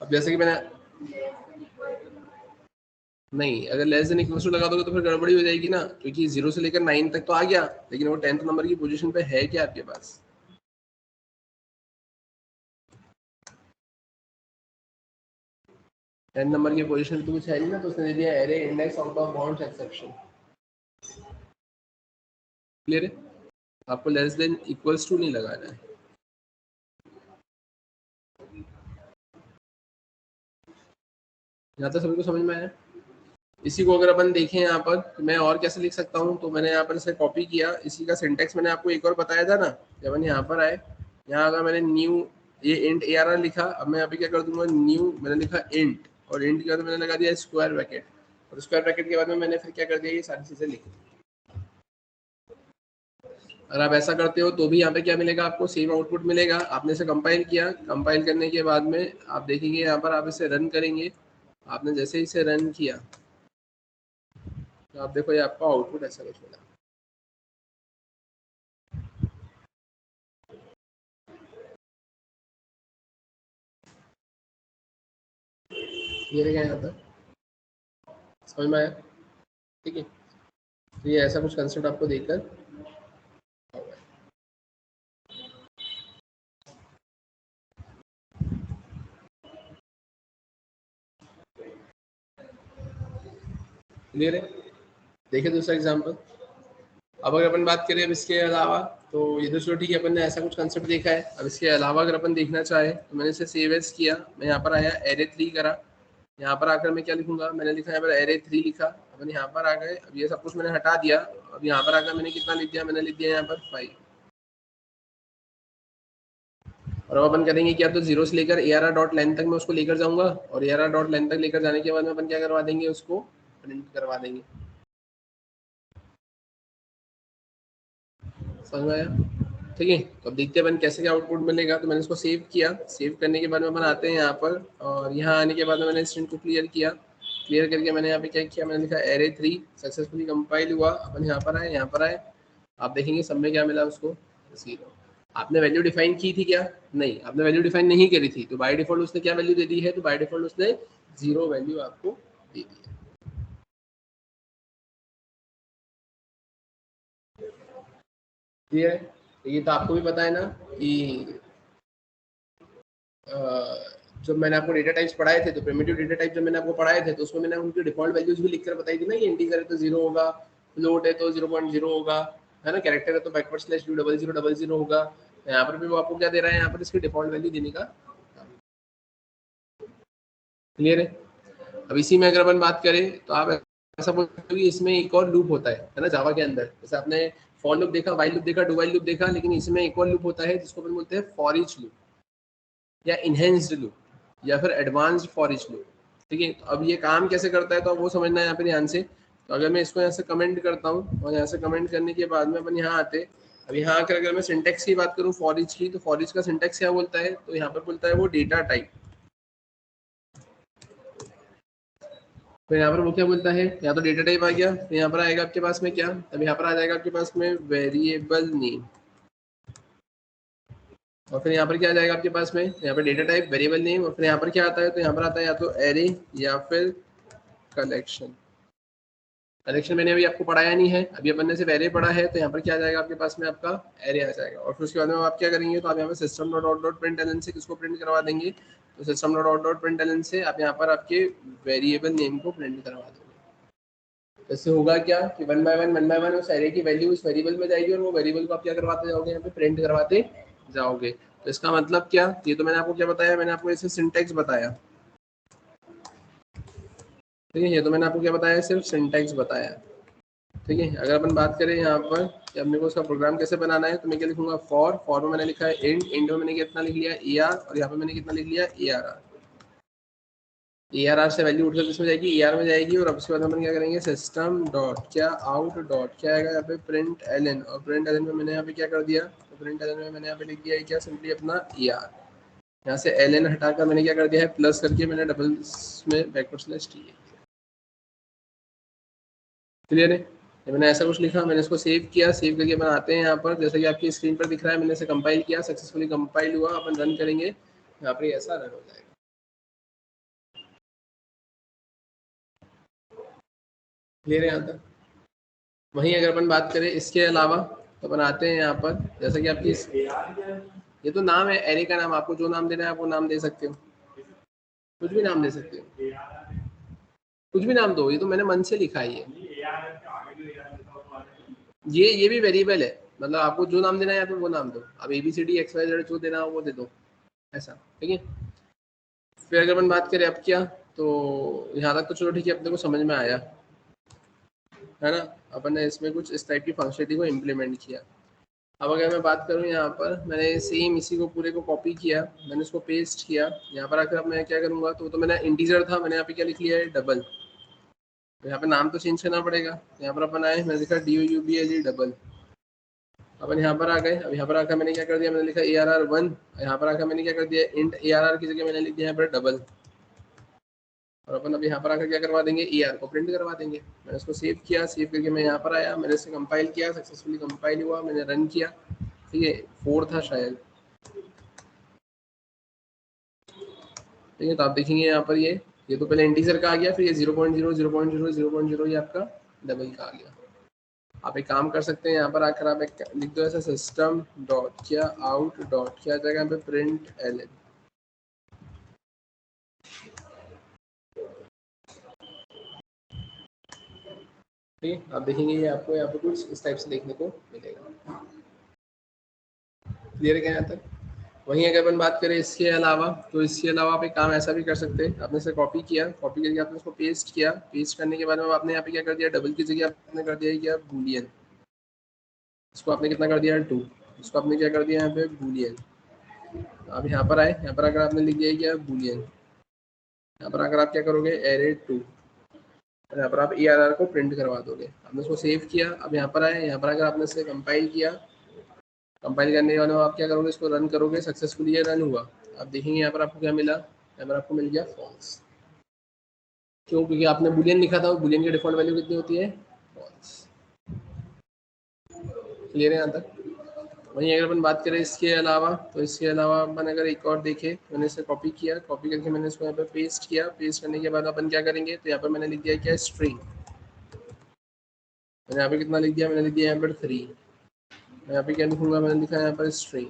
अब जैसे कि मैंने नहीं, अगर लेस देन इक्वल टू लगा दोगे तो फिर गड़बड़ी हो जाएगी ना, क्योंकि 0 से लेकर 9 तक तो आ गया, लेकिन वो 10th नंबर की पोजीशन पे है क्या आपके पास। टेन नंबर की पोजीशन तो कुछ है नहीं ना, तो उसने दे दिया array index out of bounds exception. Clear है, आपको लेस देन इक्वल्स टू नहीं लगाना है। यहाँ तक सभी को समझ में आया। इसी को अगर अपन देखें यहाँ पर, तो मैं और कैसे लिख सकता हूँ, तो मैंने यहाँ पर इसे कॉपी किया, इसी का सिंटेक्स मैंने आपको एक और बताया था ना, जब अपन यहाँ पर आए, यहाँ अगर मैंने न्यू ये इंट ARR लिखा, अब मैं यहाँ पे क्या कर दूंगा, न्यू मैंने लिखा इंट, और इंट के बाद मैंने लगा दिया स्क्वायर ब्रैकेट, और स्क्वायर ब्रैकेट के बाद में मैंने फिर क्या कर दिया, ये सारी चीजें लिख दी। अगर आप ऐसा करते हो तो भी यहाँ पे क्या मिलेगा, आपको सेम आउटपुट मिलेगा। आपने इसे कंपाइल किया, कंपाइल करने के बाद में आप देखेंगे यहाँ पर, आप इसे रन करेंगे, आपने जैसे ही इसे रन किया तो आप देखो ये आपका आउटपुट ऐसा कुछ मिला। ये क्या यहाँ तक समझ में आया, ठीक है। तो ये ऐसा कुछ कंसेप्ट आपको देखकर क्लियर है। देखिए दूसरा एग्जांपल, अब अगर अपन बात करें अब इसके अलावा, तो ये तो चलो ठीक है, अपन ने ऐसा कुछ कंसेप्ट देखा है। अब इसके अलावा अगर अपन देखना चाहे तो मैंने इसे सेव एज किया, मैं यहाँ पर आया एरे 3 करा, यहाँ पर आकर मैं क्या लिखूंगा, मैंने लिखा यहाँ पर एरे 3 लिखा, अपन यहाँ पर आ गए, अब ये सब कुछ मैंने हटा दिया, अब यहाँ पर आकर मैंने कितना लिख दिया, मैंने लिख दिया यहाँ पर 5। और अब अपन करेंगे क्या, तो 0 से लेकर ARR डॉट लेंथ तक मैं उसको लेकर जाऊंगा, और ARR डॉट लेंथ तक लेकर जाने के बाद में अपन क्या करवा देंगे, उसको प्रिंट करवा देंगे। समझ में आया, ठीक है। तो अब देखते हैं अपन कैसे क्या आउटपुट मिलेगा। तो मैंने इसको सेव किया, सेव करने के बाद में अपन आते हैं यहाँ पर, और यहाँ आने के बाद में मैंने स्ट्रिंग को क्लियर किया, क्लियर करके मैंने यहाँ पे क्या किया, मैंने लिखा एरे 3 सक्सेसफुली कंपाइल हुआ। अपन यहाँ पर आए, यहाँ पर आए, आप देखेंगे सब में क्या मिला उसको, 0। आपने वैल्यू डिफाइन की थी क्या, नहीं, आपने वैल्यू डिफाइन नहीं करी थी, तो बाय डिफॉल्ट उसने क्या वैल्यू दे दी है, तो बाय डिफॉल्ट उसने 0 वैल्यू आपको दे दी है। क्लियर है। तो ये तो आपको भी पता है ना कि जब मैंने आपको डेटा टाइप्स पढ़ाए थे, तो प्रिमिटिव डेटा टाइप जब मैंने आपको पढ़ाए थे, तो उसमें मैंने उनकी डिफॉल्ट वैल्यूज भी लिखकर बताई थी ना, ये इंटीजर है तो 0 होगा, फ्लोट है तो 0.0 होगा, है ना, कैरेक्टर है तो बैकवर्ड स्लैश 00000 होगा, यहाँ पर भी वो आपको क्या दे रहा है, यहाँ पर इसकी डिफॉल्ट वैल्यू देने का। क्लियर है? अब इसी में अगर अपन बात करें तो आप ऐसा बोलते हो कि इसमें एक और लूप होता है ना जावा के अंदर। जैसे आपने फॉर लूप देखा, वाइल लूप देखा, डू वाइल लूप देखा, लेकिन इसमें एक और लूप होता है जिसको अपन बोलते हैं फॉर ईच लूप या इनहेंस्ड लूप या फिर एडवांस्ड फॉर ईच लूप। ठीक है, तो अब ये काम कैसे करता है तो अब वो समझना है यहाँ पे ध्यान से। तो अगर मैं इसको यहाँ से कमेंट करता हूँ और यहाँ से कमेंट करने के बाद में अपन यहाँ आते, अब यहाँ आकर अगर मैं सिंटेक्स की बात करूँ फॉर ईच की, तो फॉर ईच का सिंटेक्स क्या बोलता है, तो यहाँ पर बोलता है वो डेटा टाइप। तो यहाँ पर वो क्या बोलता है, या तो डेटा टाइप आ गया, तो यहाँ पर आएगा आपके पास में क्या, अब यहाँ पर आ जाएगा आपके पास में वेरिएबल नेम, और फिर यहाँ पर क्या आ जाएगा आपके पास में, यहाँ पर डेटा टाइप, वेरिएबल नेम, और फिर यहाँ पर क्या आता है, तो यहाँ पर आता है या तो एरे या फिर कलेक्शन। कलेक्शन मैंने अभी आपको पढ़ाया नहीं है, अभी अपन ने सिर्फ एरे पढ़ा है, तो यहाँ पर क्या आ जाएगा आपके पास में, आपका एरे आ जाएगा। और फिर उसके बाद में आप क्या करेंगे, तो आप यहाँ पर सिस्टम डॉट डॉट प्रिंट से किसको प्रिंट करवा देंगे, तो सिस्टम डॉट डॉट प्रिंट से आप यहाँ पर आपके वेरिएबल नेम को प्रिंट करवा देंगे। इससे होगा क्या कि वन बाय वन उस एरे की वैल्यू उस वेरिएबल में जाएगी और वो वेरिएबल को आप क्या करवाते जाओगे, यहाँ पे प्रिंट करवाते जाओगे। तो इसका मतलब क्या, ये तो मैंने आपको क्या बताया, मैंने आपको इसे सिंटैक्स बताया। ठीक है, ये तो मैंने आपको क्या बताया, सिर्फ सिंटैक्स बताया। ठीक है, अगर अपन बात करें यहाँ पर कि अपने को उसका प्रोग्राम कैसे बनाना है, तो मैं क्या लिखूंगा, फॉर में मैंने लिखा है इंड में मैंने कितना लिख लिया ER, और यहाँ पे मैंने कितना लिख लिया ERR। ERR से वैल्यू उठकर किसमें जाएगी, ER में जाएगी। और अब उसके बाद अपन क्या करेंगे, सिस्टम डॉट क्या आउट डॉट क्या आएगा यहाँ पे प्रिंट एलन, और प्रिंट एलन में मैंने यहाँ पे क्या कर दिया, तो प्रिंट एलन में मैंने यहाँ पे लिख दिया है क्या, सिंपली अपना ER। यहाँ से एलन हटाकर मैंने क्या कर दिया है, प्लस करके मैंने डबल में बैकवर्ड स्लैश टी। क्लियर है? मैंने ऐसा कुछ लिखा, मैंने इसको सेव किया, सेव करके बनाते हैं यहाँ पर, जैसा कि आपकी स्क्रीन पर दिख रहा है, मैंने इसे कंपाइल किया, सक्सेसफुली कंपाइल हुआ, अपन रन करेंगे, यहाँ पर ऐसा रन हो जाएगा। क्लियर है यहाँ तक? वहीं अगर अपन बात करें इसके अलावा, तो अपन आते हैं यहाँ पर, जैसा कि आपकी ये तो नाम है एरे का नाम, आपको जो नाम देना है आप वो नाम दे सकते हो, कुछ भी नाम दे सकते हो, कुछ भी नाम दो, ये तो मैंने मन से लिखा है। ये भी वेरिएबल है, मतलब आपको जो नाम देना है यहाँ पे वो नाम दो, अब ABCD XYZ जो देना हो वो दे दो, ऐसा। ठीक है, फिर अगर अपन बात करें अब क्या, तो यहाँ तक तो चलो ठीक है, अपने को समझ में आया है ना, अपन ने इसमें कुछ इस टाइप की फंक्शनलिटी को इम्प्लीमेंट किया। अब अगर मैं बात करूँ यहाँ पर, मैंने सेम इसी को पूरे को कॉपी किया, मैंने उसको पेस्ट किया, यहाँ पर आकर अब मैं क्या करूँगा, तो मैंने इंटीजर था, मैंने यहाँ पे क्या लिख लिया है, डबल। तो यहाँ पे नाम तो चेंज करना पड़ेगा, यहाँ पर अपन आए, मैंने लिखा DOUBLE डबल। अपन यहाँ पर आ गए, अब यहाँ पर आकर मैंने क्या कर दिया, मैंने लिखा ARR1, यहाँ पर आकर मैंने क्या कर दिया, इंट ARR की जगह मैंने लिख दिया यहाँ पर डबल। और अपन अब यहाँ पर आकर क्या करवा देंगे, ER को प्रिंट करवा देंगे। मैंने उसको सेव किया, सेव करके मैं यहाँ पर आया, मैंने इसे कंपाइल किया, सक्सेसफुली कंपाइल हुआ, मैंने रन किया। ठीक है, 4 था शायद। ठीक है, तो आप देखेंगे यहाँ पर ये तो पहले इंटीजर का आ गया, फिर ये 0.0 0.0 0.0 ये आपका डबल का आ गया। आप एक काम कर सकते हैं, यहाँ पर आकर आप एक लिख दो ऐसा, सिस्टम डॉट क्या आउट डॉट क्या जगह यहाँ पे प्रिंट एलन। ठीक है, आप देखेंगे ये आपको यहाँ पे कुछ इस टाइप से देखने को मिलेगा। क्लियर है क्या यहाँ तक? वहीं अगर अपन बात करें इसके अलावा, तो इसके अलावा आप एक काम ऐसा भी कर सकते हैं, आपने इसे कॉपी किया, कॉपी करके आपने उसको पेस्ट किया, पेस्ट करने के बाद में आपने यहाँ पे क्या कर दिया, डबल की जगह आपने कर दिया क्या, बूलियन। इसको आपने कितना कर दिया, 2। इसको आपने क्या कर दिया यहाँ पे, बूलियन। अब यहाँ पर आए, यहाँ पर अगर आपने लिख दिया क्या, बूलियन। यहाँ पर आकर आप क्या करोगे, array2, और यहाँ पर आप ERR को प्रिंट करवा दोगे। आपने उसको सेव किया, अब यहाँ पर आए, यहाँ पर अगर आपने इसे कंपाइल किया, कंपाइल करने के बाद आप क्या करोगे, इसको रन करोगे, सक्सेसफुली ये रन हुआ। आप देखेंगे यहाँ पर आपको क्या मिला, यहाँ पर आपको मिल गया फॉल्स। क्यों? क्योंकि आपने बुलियन लिखा था, बुलियन की डिफॉल्ट वैल्यू कितनी होती है, फॉल्स। क्लियर है यहाँ तक? वहीं अगर अपन बात करें इसके अलावा, तो इसके अलावा अपन अगर एक और देखें, मैंने इसे कॉपी किया, कॉपी करके मैंने इसको यहाँ पे पेस्ट किया, पेस्ट करने के बाद अपन क्या करेंगे, तो यहाँ पर मैंने लिख दिया क्या, स्ट्रिंग। मैंने यहाँ पे कितना लिख दिया, मैंने लिख दिया यहाँ पर 3। मैं यहाँ पे क्या लिखूंगा, मैंने लिखा है यहाँ पर स्ट्रिंग।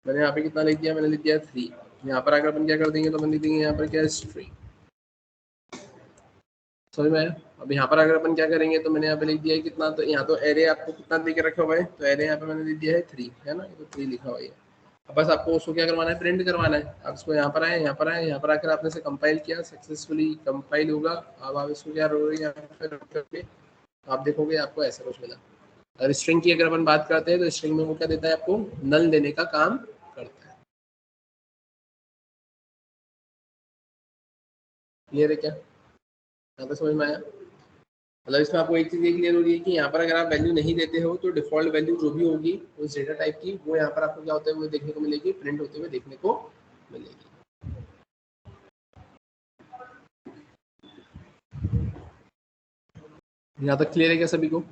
मैंने यहाँ पे कितना लिख दिया, मैंने लिख दिया 3। यहाँ पर अगर अपन क्या कर देंगे, तो अपन लिख देंगे यहाँ पर क्या, स्ट्रिंग। समझ में आया? अब यहाँ पर अगर अपन क्या करेंगे तो मैंने यहाँ पे लिख दिया है कितना, तो यहाँ तो एरे आपको कितना दे के रखा हुआ है, तो एरे यहाँ पे मैंने लिख दिया है 3, है ना, ये तो 3 लिखा हुआ है। अब बस आपको उसको क्या करवाना है, प्रिंट करवाना है। आप इसको यहाँ पर आए, यहाँ पर आए, यहाँ पर आकर आपने इसे कंपाइल किया, सक्सेसफुली कंपाइल होगा। अब आप इसको क्या करोगे, यहाँ पर करके आप देखोगे आपको ऐसा कुछ मिला। और स्ट्रिंग की अगर अपन बात करते हैं तो स्ट्रिंग में वो क्या देता है, आपको नल देने का काम करता है। क्लियर है क्या, यहाँ पे समझ में आया? मतलब इसमें आपको एक चीज़ ये क्लियर हो रही है कि यहाँ पर अगर आप वैल्यू नहीं देते हो तो डिफॉल्ट वैल्यू जो भी होगी उस डेटा टाइप की, वो यहाँ पर आपको क्या होता है, वो देखने को मिलेगी, प्रिंट होते हुए देखने को मिलेगी। यहाँ तक क्लियर है क्या सभी को?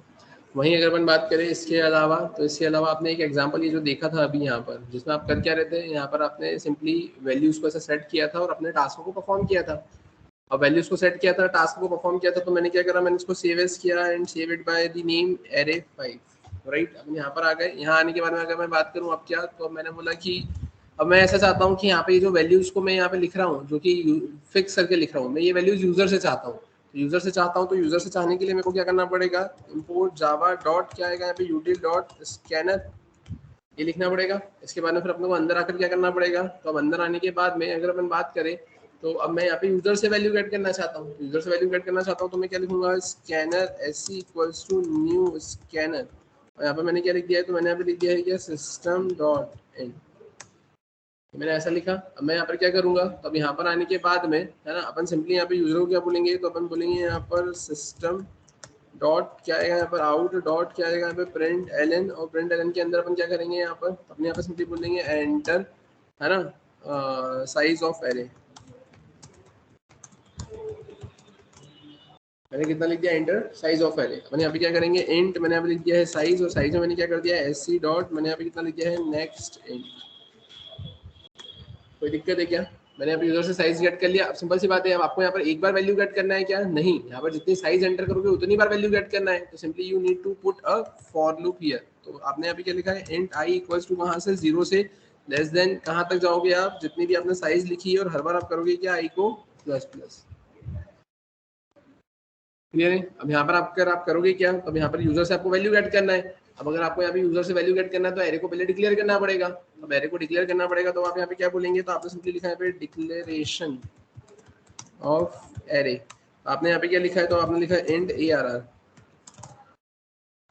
वहीं अगर अपन बात करें इसके अलावा, तो इसके अलावा आपने एक एग्जांपल ये जो देखा था अभी यहाँ पर, जिसमें आप कर क्या रहे थे, यहाँ पर आपने सिंपली वैल्यूज को ऐसे सेट किया था और अपने टास्कों को परफॉर्म किया था। अब वैल्यूज को सेट किया था, टास्क को परफॉर्म किया था, तो मैंने क्या करा, मैंने इसको सेव एज किया and save it by the name array5, right. अब यहाँ पर आ गए, यहाँ आने के बाद में अगर मैं बात करूँ अब क्या, तो मैंने बोला कि अब मैं ऐसा चाहता हूँ कि यहाँ पे जो वैल्यूज को मैं यहाँ पे लिख रहा हूँ, जो कि फिक्स करके लिख रहा हूँ, मैं ये वैल्यूज यूजर से चाहता हूँ। तो यूजर से चाहता हूँ, तो यूजर से चाहने के लिए मेरे को क्या करना पड़ेगा, इम्पोर्ट जावा डॉट क्या आएगा यहाँ पे, util डॉट स्कैनर, ये लिखना पड़ेगा। इसके बाद में फिर अपने को अंदर आकर क्या करना पड़ेगा, तो अब अंदर आने के बाद में अगर अपन बात करें, तो अब मैं यहाँ पे यूजर से वैल्यू गेट करना चाहता हूँ, यूजर से वैल्यू गेट करना चाहता हूँ, तो मैं क्या लिखूंगा, scanner s equals to new scanner, और यहाँ पे मैंने क्या लिख दिया है, तो मैंने यहाँ पे लिख दिया है क्या, सिस्टम डॉट इन, मैंने ऐसा लिखा। अब मैं यहाँ पर क्या करूंगा, तो अब यहाँ पर आने के बाद में, है ना, अपन सिंपली यहाँ पे यूजर को क्या बोलेंगे, तो अपन बोलेंगे यहाँ पर सिस्टम डॉट क्या आएगा यहाँ पर, आउट डॉट क्या आएगा यहाँ पे, प्रिंट एलन, और प्रिंट एलन के अंदर अपन क्या करेंगे, यहाँ पर अपने यहाँ पर सिंपली बोल देंगे एंटर, है ना, साइज ऑफ एरे, मैंने कितना लिख दिया, एंटर साइज ऑफ एरे। मैंने यहाँ पे क्या करेंगे, इंट मैंने यहाँ पे लिख दिया है साइज, और साइज में मैंने क्या कर दिया है, एस सी डॉट, मैंने यहाँ पे कितना लिख दिया है, नेक्स्ट इंट। कोई दिक्कत है क्या? मैंने यहाँ पे यूजर से साइज गेट कर लिया। अब सिंपल सी बात है, अब आपको यहाँ पर एक बार वैल्यू गेट करना है क्या, नहीं, यहाँ पर जितनी साइज एंटर करोगे उतनी बार वैल्यू गेट करना है, तो simply you need to put a for loop here. तो आपने यहाँ पे क्या लिखा है, इंट आई इक्वल्स टू कहाँ से, 0 से लेस देन कहाँ तक जाओगे आप, जितनी भी आपने साइज लिखी है, और हर बार आप करोगे क्या, आई को प्लस प्लस। क्लियर है? अब यहाँ पर आप करोगे क्या, अब यहाँ पर यूजर से आपको वैल्यू गेट करना है। अब अगर आपको यहाँ पे यूजर से वैल्यू गेट करना है, तो एरे को पहले डिक्लेयर करना पड़ेगा। अब एरे को डिक्लेयर करना पड़ेगा, तो आप यहाँ पे क्या बोलेंगे, तो आपने सिंपली लिखा है पे डिक्लेरेशन ऑफ एरे। आपने यहाँ पे क्या लिखा है, तो आपने लिखा है int a are r,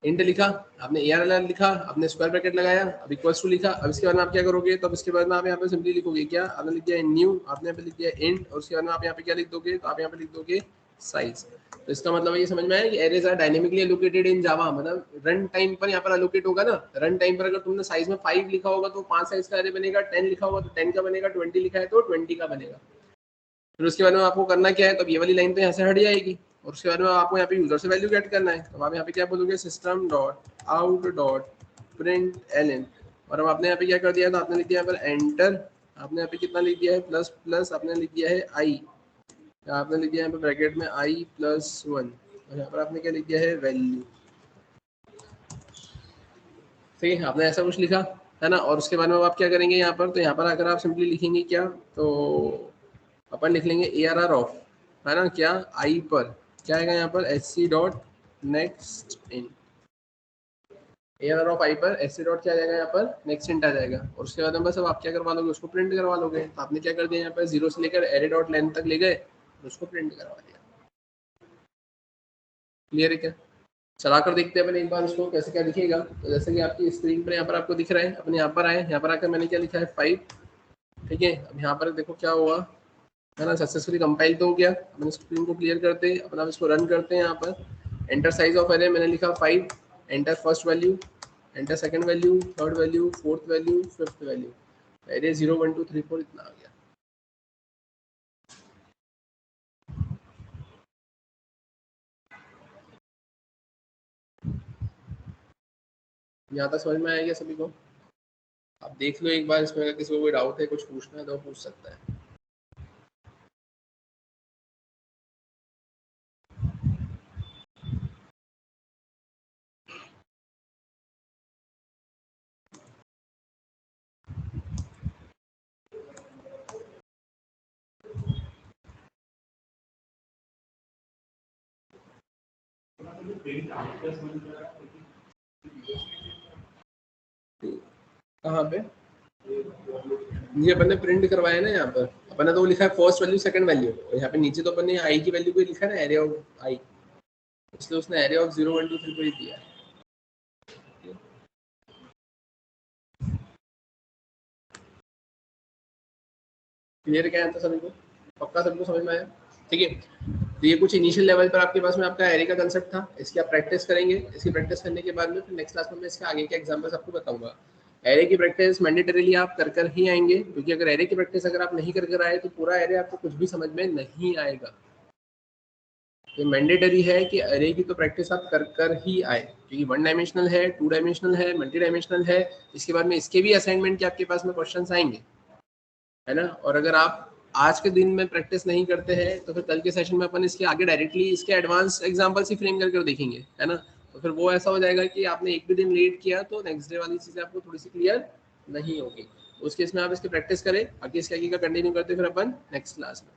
int लिखा, आपने ए आर आर लिखा, आपने स्क्वायर ब्रैकेट लगाया, अब इक्वल्स टू लिखा। अब इसके बाद में आप क्या करोगे, तो अब इसके बाद में आप यहाँ पे सिंपली लिखोगे क्या, आपने लिख दिया न्यू, आपने यहाँ पे लिख दिया इंट, और उसके बाद में आप यहाँ पे क्या लिख दोगे, तो आप यहाँ पे लिख दोगे साइज। तो इसका मतलब ये समझ में आया कि arrays are dynamically allocated in Java, मतलब रन टाइम पर यहाँ पर एलोकेट होगा ना, रन टाइम पर अगर तुमने साइज में 5 लिखा होगा तो 5 साइज का एरे बनेगा, 10 लिखा होगा तो 10 का बनेगा, 20 लिखा है तो 20 का बनेगा। फिर उसके बाद में आपको करना क्या है, तो ये वाली लाइन तो यहाँ से हट जाएगी, और उसके बाद में आपको यहाँ पे यूजर से वैल्यू गेट करना है। तो आप यहाँ पे क्या बोलोगे, system dot out dot print ln, और अब आपने यहाँ पे क्या कर दिया, तो आपने लिख दिया यहाँ पर एंटर, आपने यहाँ पे कितना लिख दिया है, प्लस प्लस आपने लिख दिया है आई, आपने लिख दिया यहाँ पे ब्रैकेट में आई प्लस 1, और यहाँ पर आपने क्या लिख दिया है, वैल्यू। ठीक है, आपने ऐसा कुछ लिखा, है ना, और उसके बाद में आप क्या करेंगे यहाँ पर, तो यहाँ पर अगर आप सिंपली लिखेंगे क्या, तो अपन लिख लेंगे ए आर आर ऑफ, है ना, क्या आई पर क्या आएगा यहाँ पर, H C dot next in, A are R of I पर एच सी डॉट क्या आ जाएगा यहाँ पर, नेक्स्ट इंट आ जाएगा। और उसके बाद में बस अब आप क्या करवा लोगे, उसको प्रिंट करवा लोगे। तो आपने क्या कर दिया, यहाँ पर 0 से लेकर एरे डॉट लेंथ तक ले गए, उसको प्रिंट करवा दिया। क्लियर है क्या? चला कर देखते हैं अपन एक बार उसको कैसे क्या दिखेगा। तो जैसे कि आपकी स्क्रीन पर यहाँ पर आपको दिख रहा है, अपने यहाँ पर आए, यहाँ पर आकर मैंने क्या लिखा है, 5, ठीक है। अब यहाँ पर देखो क्या हुआ, है ना, सक्सेसफुली कंपाइल तो हो गया। अपन स्क्रीन को क्लियर करते हैं, अपन अब इसको रन करते हैं। यहाँ पर एंटर साइज ऑफ एरे मैंने लिखा 5, enter first value, enter second value, third value, fourth value, fifth value, array 0 1 2 3 4 इतना आ गया। यहाँ तक समझ में आएगा सभी को? आप देख लो एक बार इसमें, अगर किसी को कोई डाउट है, कुछ पूछना है तो पूछ सकता है। कहाँ पे ये अपन ने प्रिंट करवाया ना, यहाँ पर अपन ने तो लिखा है फर्स्ट वैल्यू सेकंड वैल्यू, और यहाँ पे नीचे तो अपन ने आई की वैल्यू को लिखा है ना, एरिया ऑफ आई, इसलिए उसने एरिया ऑफ 0 1 2 3 को ही दिया है। क्लियर क्या है सभी को, पक्का सबको समझ में आया? ठीक है, तो ये कुछ इनिशियल लेवल पर आपके पास में आपका एरे का कंसेप्ट था, इसकी आप प्रैक्टिस करेंगे। इसकी प्रैक्टिस करने के बाद में फिर नेक्स्ट क्लास में मैं इसके आगे के एग्जांपल्स आपको बताऊंगा। एरे की प्रैक्टिस मैंडेटरीली आप कर ही आएंगे, क्योंकि अगर एरे की प्रैक्टिस अगर आप नहीं कर आए तो पूरा एरे आपको कुछ भी समझ में नहीं आएगा। ये मैंडेटरी है कि एरे की तो प्रैक्टिस आप कर ही आए, क्योंकि 1 डायमेंशनल है, 2 डायमेंशनल है, मल्टी डायमेंशनल है। इसके बाद में इसके भी असाइनमेंट के आपके पास में क्वेश्चंस आएंगे, है ना। और अगर आप आज के दिन में प्रैक्टिस नहीं करते हैं तो फिर कल के सेशन में अपन इसके आगे डायरेक्टली इसके एडवांस एग्जांपल्स ही फ्रेम कर देखेंगे, है ना। तो फिर वो ऐसा हो जाएगा कि आपने एक भी दिन लेट किया तो नेक्स्ट डे वाली चीज़ें आपको थोड़ी सी क्लियर नहीं होगी। उस केस में आप इसकी प्रैक्टिस करें, बाकी इसके आगे का कंटिन्यू करते फिर अपन नेक्स्ट क्लास में।